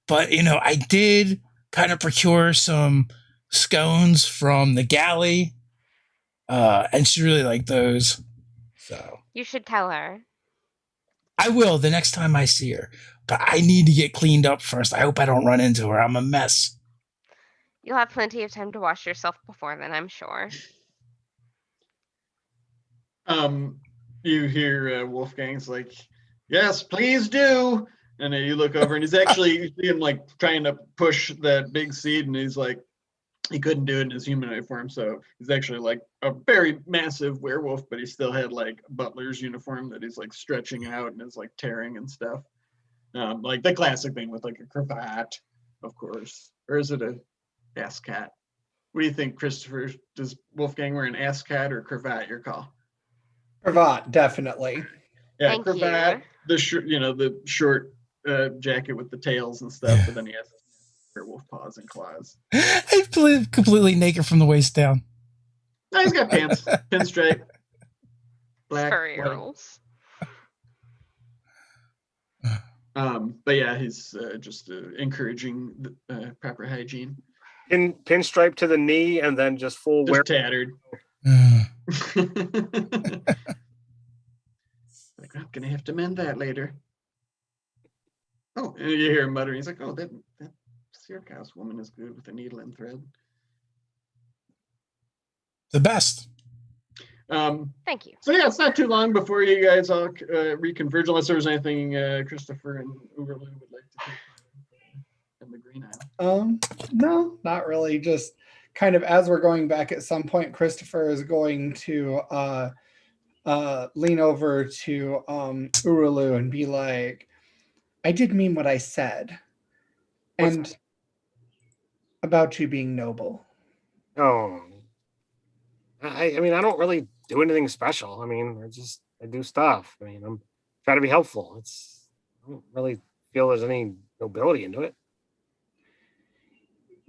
but I did kind of procure some scones from the galley, and she really liked those. So you should tell her. I will the next time I see her, but I need to get cleaned up first. I hope I don't run into her. I'm a mess. You'll have plenty of time to wash yourself before then, I'm sure. You hear Wolfgang's like, yes, please do. And then you look over and you see him like trying to push that big seed, and he's like, he couldn't do it in his humanoid form. So he's actually like a very massive werewolf, but he still had like a butler's uniform that he's like stretching out and is like tearing and stuff. Like the classic thing with like a cravat, of course. Or is it a ass cat? What do you think, Christopher? Does Wolfgang wear an ass cat or cravat? Your call. Cravat, definitely. Yeah, Thank cravat, you. the short jacket with the tails and stuff, but then he has werewolf paws and claws. He's completely naked from the waist down. No, he's got pants, pinstripe, black. Furry white. rules. But yeah, he's just encouraging the proper hygiene. Pinstripe to the knee, and then just full Just wear. tattered. Like, I'm gonna have to mend that later. Oh, and you hear him muttering. He's like, "Oh, that Circus woman is good with a needle and thread." The best. Thank you. So yeah, it's not too long before you guys all reconverge, unless there was anything Christopher and Uberlu would like to take in the Green Isle. No, not really. Just kind of as we're going back at some point, Christopher is going to lean over to Urulu and be like, I did mean what I said. And about you being noble. Oh, I mean, I don't really do anything special. I mean, I do stuff. I mean, I'm trying to be helpful. I don't really feel there's any nobility into it.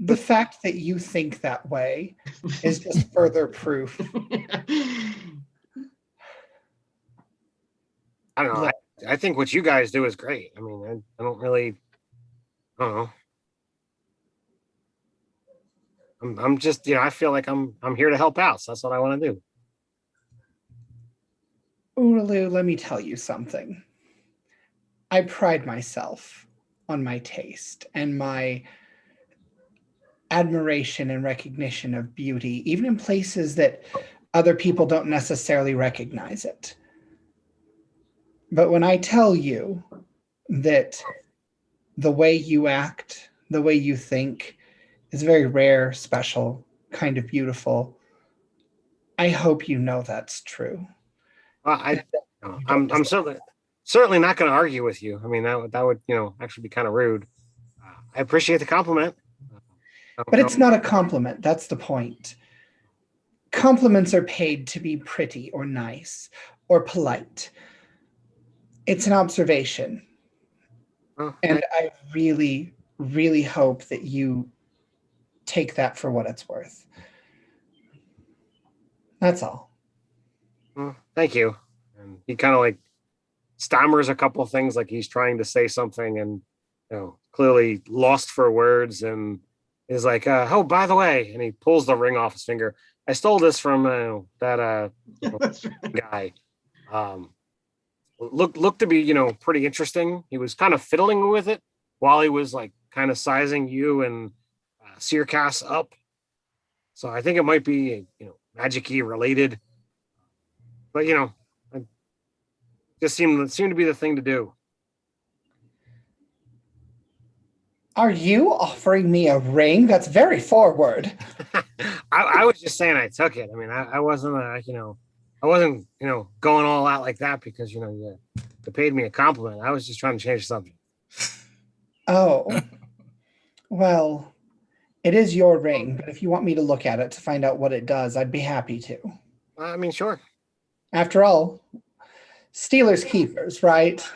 The fact that you think that way is just further proof. I don't know. Look. I think what you guys do is great. I mean, I don't really, I don't know. I'm just, I feel like I'm here to help out. So that's what I want to do. Uralu, let me tell you something. I pride myself on my taste and my admiration and recognition of beauty, even in places that other people don't necessarily recognize it. But when I tell you that the way you act, the way you think is very rare, special, kind of beautiful, I hope you know that's true. I'm certainly not going to argue with you. I mean, that would actually be kind of rude. I appreciate the compliment. But it's not a compliment. That's the point. Compliments are paid to be pretty or nice or polite. It's an observation. And I really, really hope that you take that for what it's worth. That's all. Well, thank you. And he kind of like stammers a couple of things, like he's trying to say something and clearly lost for words, and is like, oh, by the way, and he pulls the ring off his finger. I stole this from that guy. Looked to be pretty interesting. He was kind of fiddling with it while he was like kind of sizing you and Searcast up. So I think it might be magic-y related, but it just seemed to be the thing to do. Are you offering me a ring? That's very forward. I was just saying I took it. I mean, I wasn't, I wasn't, going all out like that because, you paid me a compliment. I was just trying to change the subject. Oh, well, it is your ring, but if you want me to look at it to find out what it does, I'd be happy to. I mean, sure. After all, Steelers keepers, right?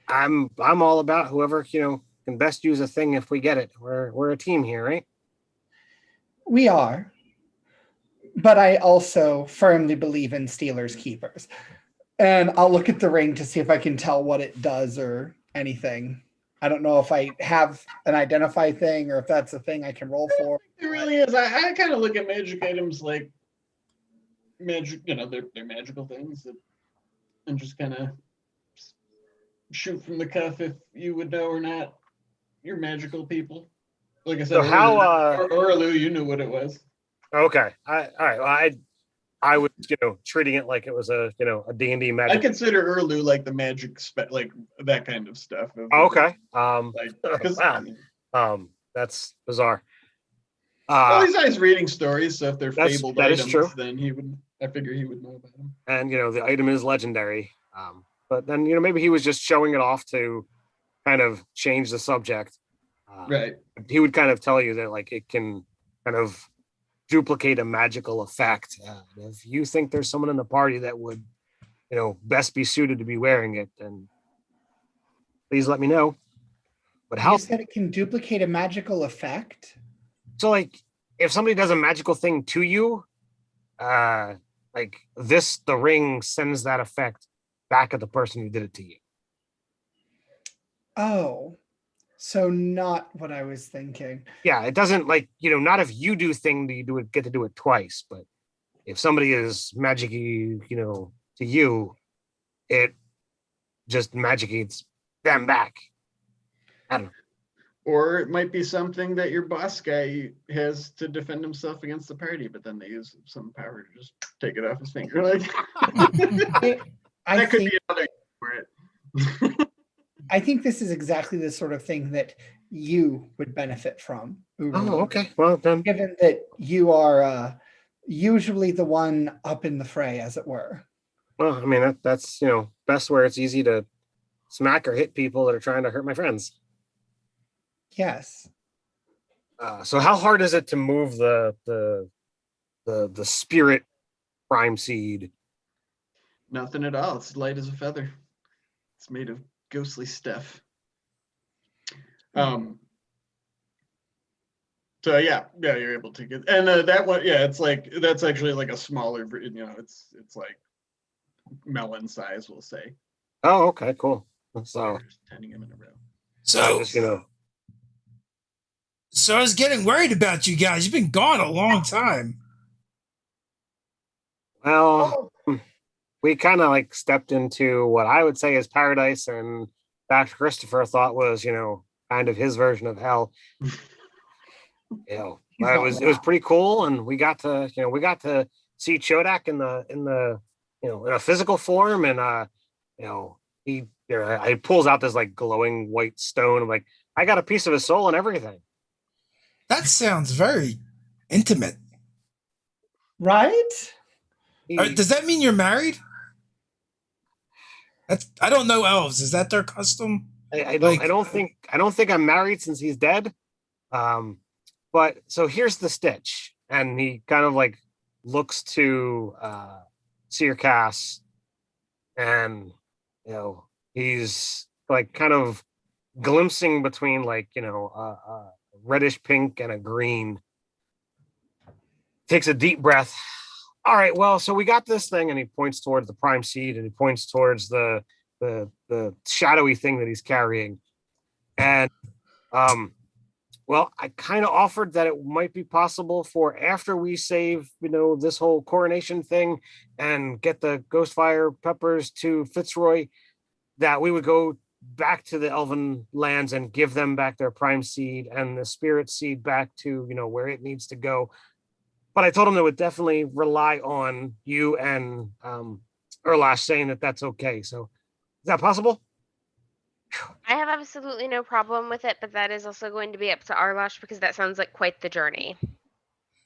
I'm all about whoever, can best use a thing if we get it. We're a team here, right? We are. But I also firmly believe in Steelers keepers. And I'll look at the ring to see if I can tell what it does or anything. I don't know if I have an identify thing or if that's a thing I can roll for. It really is. I kind of look at magic items like magic, they're magical things that, and just kind of shoot from the cuff if you would know or not. You're magical people. Like I said, So how Orlu, you knew what it was. Okay. All right. Well, I was, treating it like it was a D&D magic. I consider Orlu like the magic like that kind of stuff. Okay. Wow. That's bizarre. Well, he's always reading stories, so if they're fabled that items, is true. then I figure he would know about them. And the item is legendary. But then maybe he was just showing it off to kind of change the subject. Right. He would kind of tell you that like it can kind of duplicate a magical effect. If you think there's someone in the party that would, best be suited to be wearing it, then please let me know. But how? You said it can duplicate a magical effect? So like if somebody does a magical thing to you, like the ring sends that effect back at the person who did it to you. Oh, so not what I was thinking. Yeah, it doesn't like, not if you do thing, do you get to do it twice, but if somebody is magic-y, to you, it just magicates them back. I don't know. Or it might be something that your boss guy has to defend himself against the party, but then they use some power to just take it off his finger. Like that could be another for it. I think this is exactly the sort of thing that you would benefit from. Oh, okay. Well, then. Given that you are usually the one up in the fray, as it were. Well, I mean, that's, best where it's easy to smack or hit people that are trying to hurt my friends. Yes. So how hard is it to move the spirit prime seed? Nothing at all. It's light as a feather. It's made of ghostly stuff. So yeah, you're able to get, and that one, it's like that's actually like a smaller, it's like melon size, we'll say. Oh, okay, cool. So Just tending them in a row. So, just, you know, so I was getting worried about you guys. You've been gone a long time. well, we kind of like stepped into what I would say is paradise, and Dr. Christopher thought was, kind of his version of hell. It was pretty cool, and we got to see Chodak in a physical form, and he pulls out this like glowing white stone. I'm like, I got a piece of his soul and everything. That sounds very intimate. Right? Does that mean you're married? I don't know elves. Is that their custom? I don't think I'm married since he's dead. But so here's the stitch, and he kind of like looks to Seer Cass, and he's like kind of glimpsing between like a reddish pink and a green. Takes a deep breath. All right, well, so we got this thing, and he points towards the prime seed, and he points towards the shadowy thing that he's carrying, and well, I kind of offered that it might be possible for after we save, this whole coronation thing and get the Ghostfire peppers to Fitzroy, that we would go back to the Elven lands and give them back their prime seed and the spirit seed back to, where it needs to go. But I told him they would definitely rely on you and Erlash saying that that's okay. So is that possible? I have absolutely no problem with it, but that is also going to be up to Arlash because that sounds like quite the journey.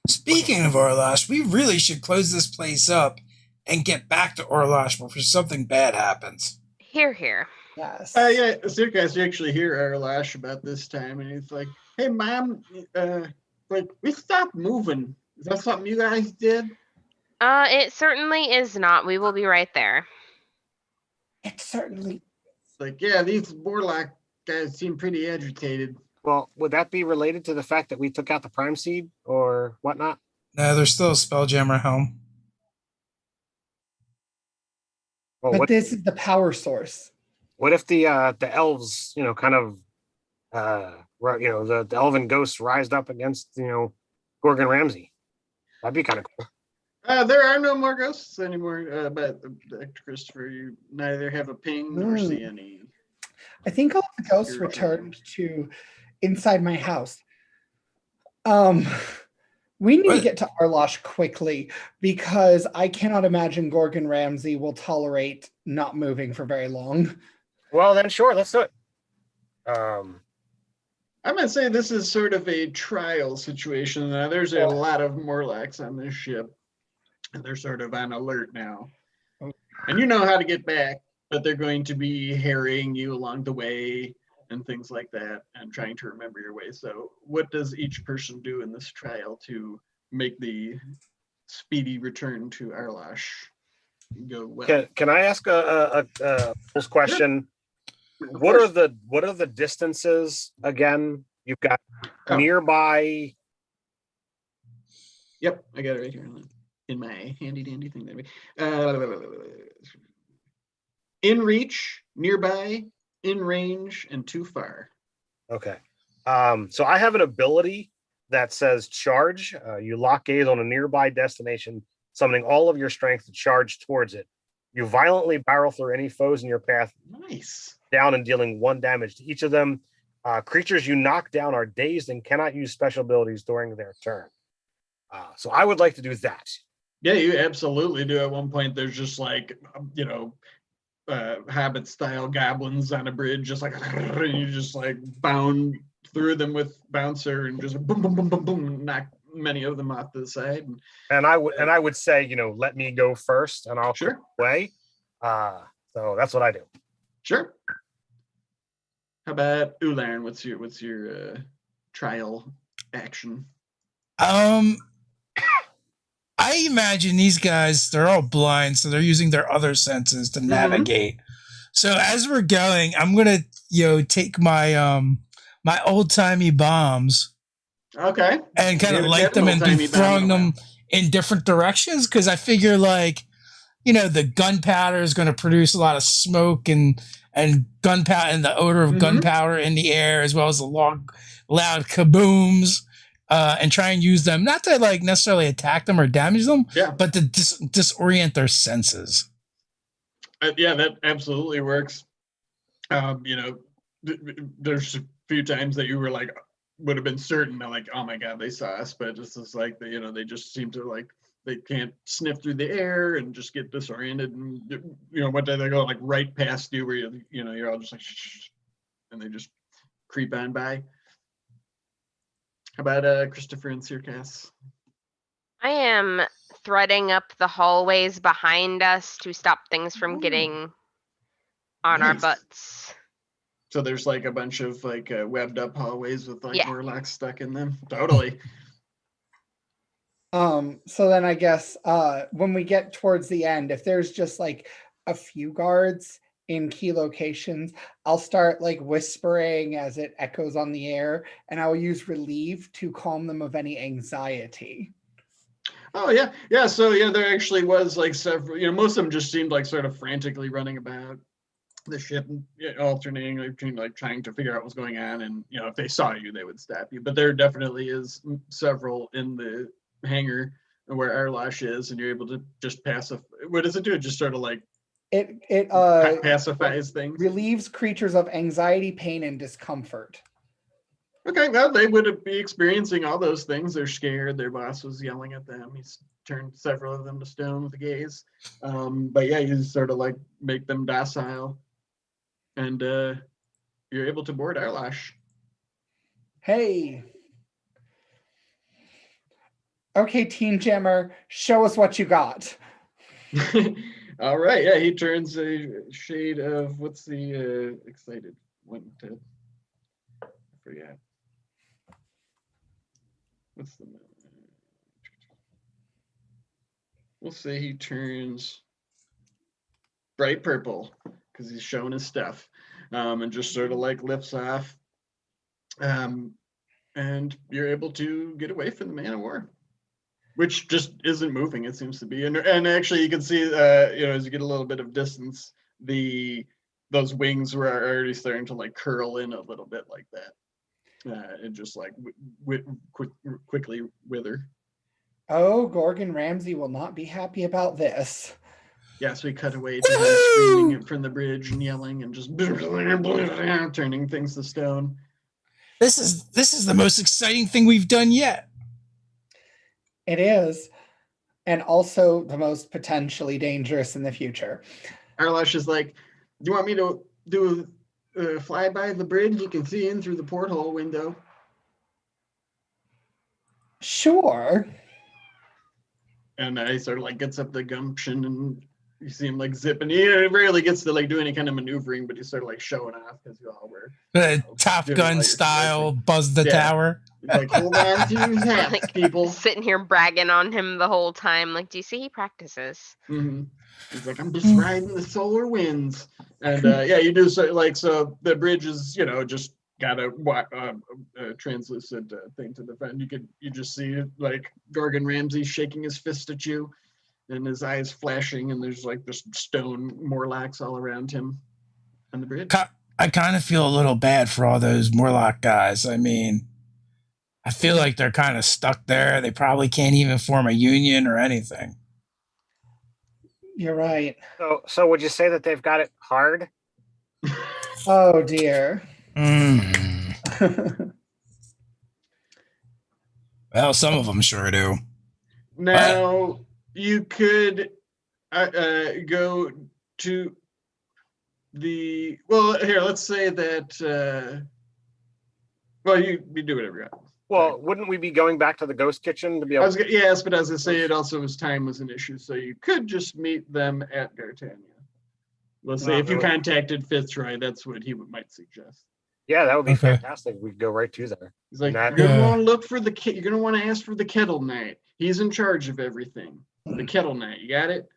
Speaking of Orlash, we really should close this place up and get back to Orlash before something bad happens. Here. Yes. Yeah, Sirkas, you actually hear Erlash about this time, and he's like, "Hey, Mom, we stopped moving. Is that something you guys did?" It certainly is not. We will be right there. It certainly. It's like, yeah, these Warlock guys seem pretty agitated. Well, would that be related to the fact that we took out the prime seed or whatnot? No, there's still a Spelljammer helm. Well, But this is the power source. what if the elves, kind of, the elven ghosts rised up against, Gorgon Ramsay? That'd be kind of cool. There are no more ghosts anymore, but Dr. Christopher, you neither have a ping nor see any. I think all the ghosts returned to inside my house. We need to get to Arlash quickly because I cannot imagine Gorgon Ramsay will tolerate not moving for very long. Well, then sure, let's do it. I'm going to say this is sort of a trial situation. There's a lot of Morlocks on this ship, and they're sort of on alert now. And you know how to get back, but they're going to be harrying you along the way and things like that, and trying to remember your way. So what does each person do in this trial to make the speedy return to Arlash go well? Can I ask a question? Sure. What are the distances again? You've got nearby. Yep, I got it right here in my handy dandy thing there. In reach, nearby, in range, and too far. Okay. So I have an ability that says charge. You lock gaze on a nearby destination, summoning all of your strength to charge towards it. You violently barrel through any foes in your path. Nice. Down and dealing 1 damage to each of them. Creatures you knock down are dazed and cannot use special abilities during their turn. So I would like to do that. Yeah, you absolutely do. At one point, there's just like, Hobbit style goblins on a bridge, just like, and you just like bound through them with bouncer and just boom, boom, boom, boom, boom, knock many of them off to the side. And I would say, let me go first, and I'll Sure. away. So that's what I do. Sure. How about Ulan? What's your trial action? I imagine these guys, they're all blind, so they're using their other senses to navigate. So as we're going, I'm gonna, take my my old timey bombs Okay. and kind of David light them Tennant and will be time you down throwing in a them in different directions. Because I figure, like, the gunpowder is going to produce a lot of smoke and gunpowder and the odor of Mhm. gunpowder in the air, as well as the loud kabooms. And try and use them not to like necessarily attack them or damage them, Yeah. but to disorient their senses. Yeah, that absolutely works. There's a few times that you were like, would have been certain that like, oh my God, they saw us, but it's just like, they just seem to like, they can't sniff through the air and just get disoriented. And, one day they go like right past you where, you're all just like, shh, and they just creep on by. How about Christopher and Circus? I am threading up the hallways behind us to stop things from getting on our Nice. butts. So there's like a bunch of like webbed up hallways with like Yeah. Morlocks stuck in them. Totally. So then I guess when we get towards the end, if there's just like a few guards in key locations, I'll start like whispering as it echoes on the air, and I will use relieve to calm them of any anxiety. Oh yeah, yeah. So yeah, there actually was like several. Most of them just seemed like sort of frantically running about the ship, alternating between like trying to figure out what's going on, and if they saw you, they would stop you. But there definitely is several in the hangar where Arlash is, and you're able to just pacify. What does it do? It just sort of like It pacifies things. relieves creatures of anxiety, pain, and discomfort. Okay, well, they would be experiencing all those things. They're scared. Their boss was yelling at them. He's turned several of them to stone with a gaze. But yeah, you sort of like make them docile, and you're able to board Arlash. Hey. Okay, Teen Jammer, show us what you got. All right, yeah, he turns a shade of what's the excited one to I forget. What's the we'll say he turns bright purple because he's showing his stuff, and just sort of like lifts off, and you're able to get away from the man of war, which just isn't moving. It seems to be, and actually you can see, as you get a little bit of distance, those wings were already starting to like curl in a little bit like that. And just like quickly wither. Oh, Gorgon Ramsay will not be happy about this. Yeah, so we cut away to him screaming from the bridge and yelling and just turning things to stone. This is the most exciting thing we've done yet. It is, and also the most potentially dangerous in the future. Arlash is like, do you want me to do fly by the bridge? You can see in through the porthole window. Sure. And he sort of like gets up the gumption, and you see him like zip, and he rarely gets to like do any kind of maneuvering, but he's sort of like showing off because you all were Top doing all Gun your style, racing. buzz the Yeah. tower. He's like, hold on to your hats, Like, people. sitting here bragging on him the whole time. Like, do you see he practices? Mm-hmm. He's like, I'm just riding the solar winds. And yeah, you do so the bridge is, just got a translucent thing to the front. You just see like Gorgon Ramsay shaking his fist at you and his eyes flashing, and there's like this stone Morlocks all around him on the bridge. I kind of feel a little bad for all those Morlock guys. I mean, I feel like they're kind of stuck there. They probably can't even form a union or anything. You're right. So would you say that they've got it hard? Oh dear. Well, some of them sure do. Now, you could go to here, let's say that, you do whatever you want. Well, wouldn't we be going back to the ghost kitchen to be able Yes, but as I say, it also was time was an issue, so you could just meet them at Gartania. Let's say if you contacted Fitzroy, that's what he might suggest. Yeah, that would be Okay. fantastic. We'd go right to there. He's like, That- you're gonna want to look for you're gonna want to ask for the Kettle Knight. He's in charge of everything. The Kettle Knight, you got it?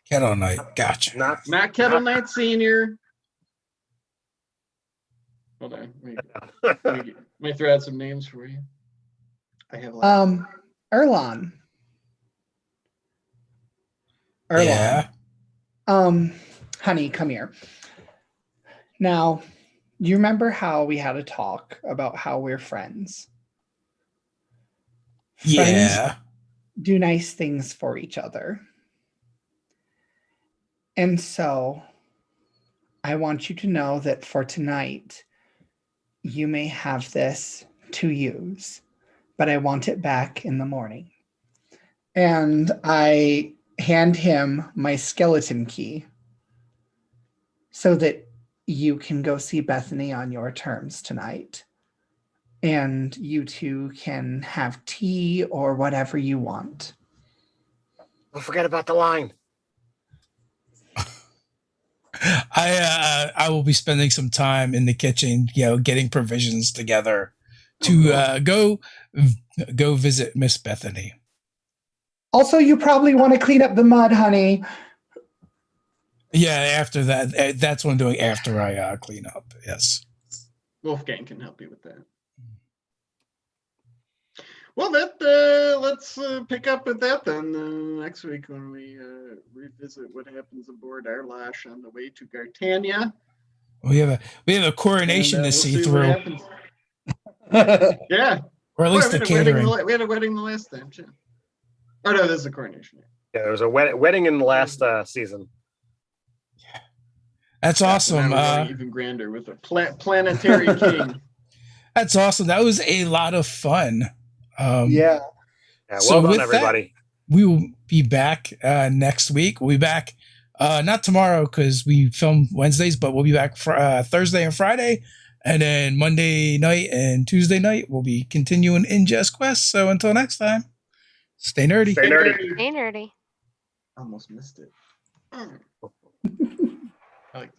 Kettle Knight, gotcha. Not Kettle Knight Senior. Hold on, let me throw out some names for you. I have last. Erlon. Yeah. Honey, come here. Now, you remember how we had a talk about how we're friends? Friends Yeah. do nice things for each other. And so I want you to know that for tonight, you may have this to use, but I want it back in the morning. And I hand him my skeleton key so that you can go see Bethany on your terms tonight. And you two can have tea or whatever you want. Don't forget about the line. I will be spending some time in the kitchen, getting provisions together to go visit Miss Bethany. Also, you probably want to clean up the mud, honey. Yeah, after that, that's what I'm doing after I clean up. Yes. Wolfgang can help you with that. Well, let's pick up with that then next week when we revisit what happens aboard Arlash on the way to Gartania. We have a coronation to see through, Yeah, or at least the catering. We had a wedding the last time too. Oh no, this is a coronation. Yeah, there was a wedding in the last season. That's awesome. Now we're going even grander with a planetary king. That's awesome. That was a lot of fun. Yeah. Well So done, with everybody. We will be back next week. We'll be back not tomorrow because we film Wednesdays, but we'll be back for Thursday and Friday. And then Monday night and Tuesday night, we'll be continuing Ingest Quest. So until next time, stay nerdy. Stay nerdy. Hey, nerdy. Almost missed it. I like that.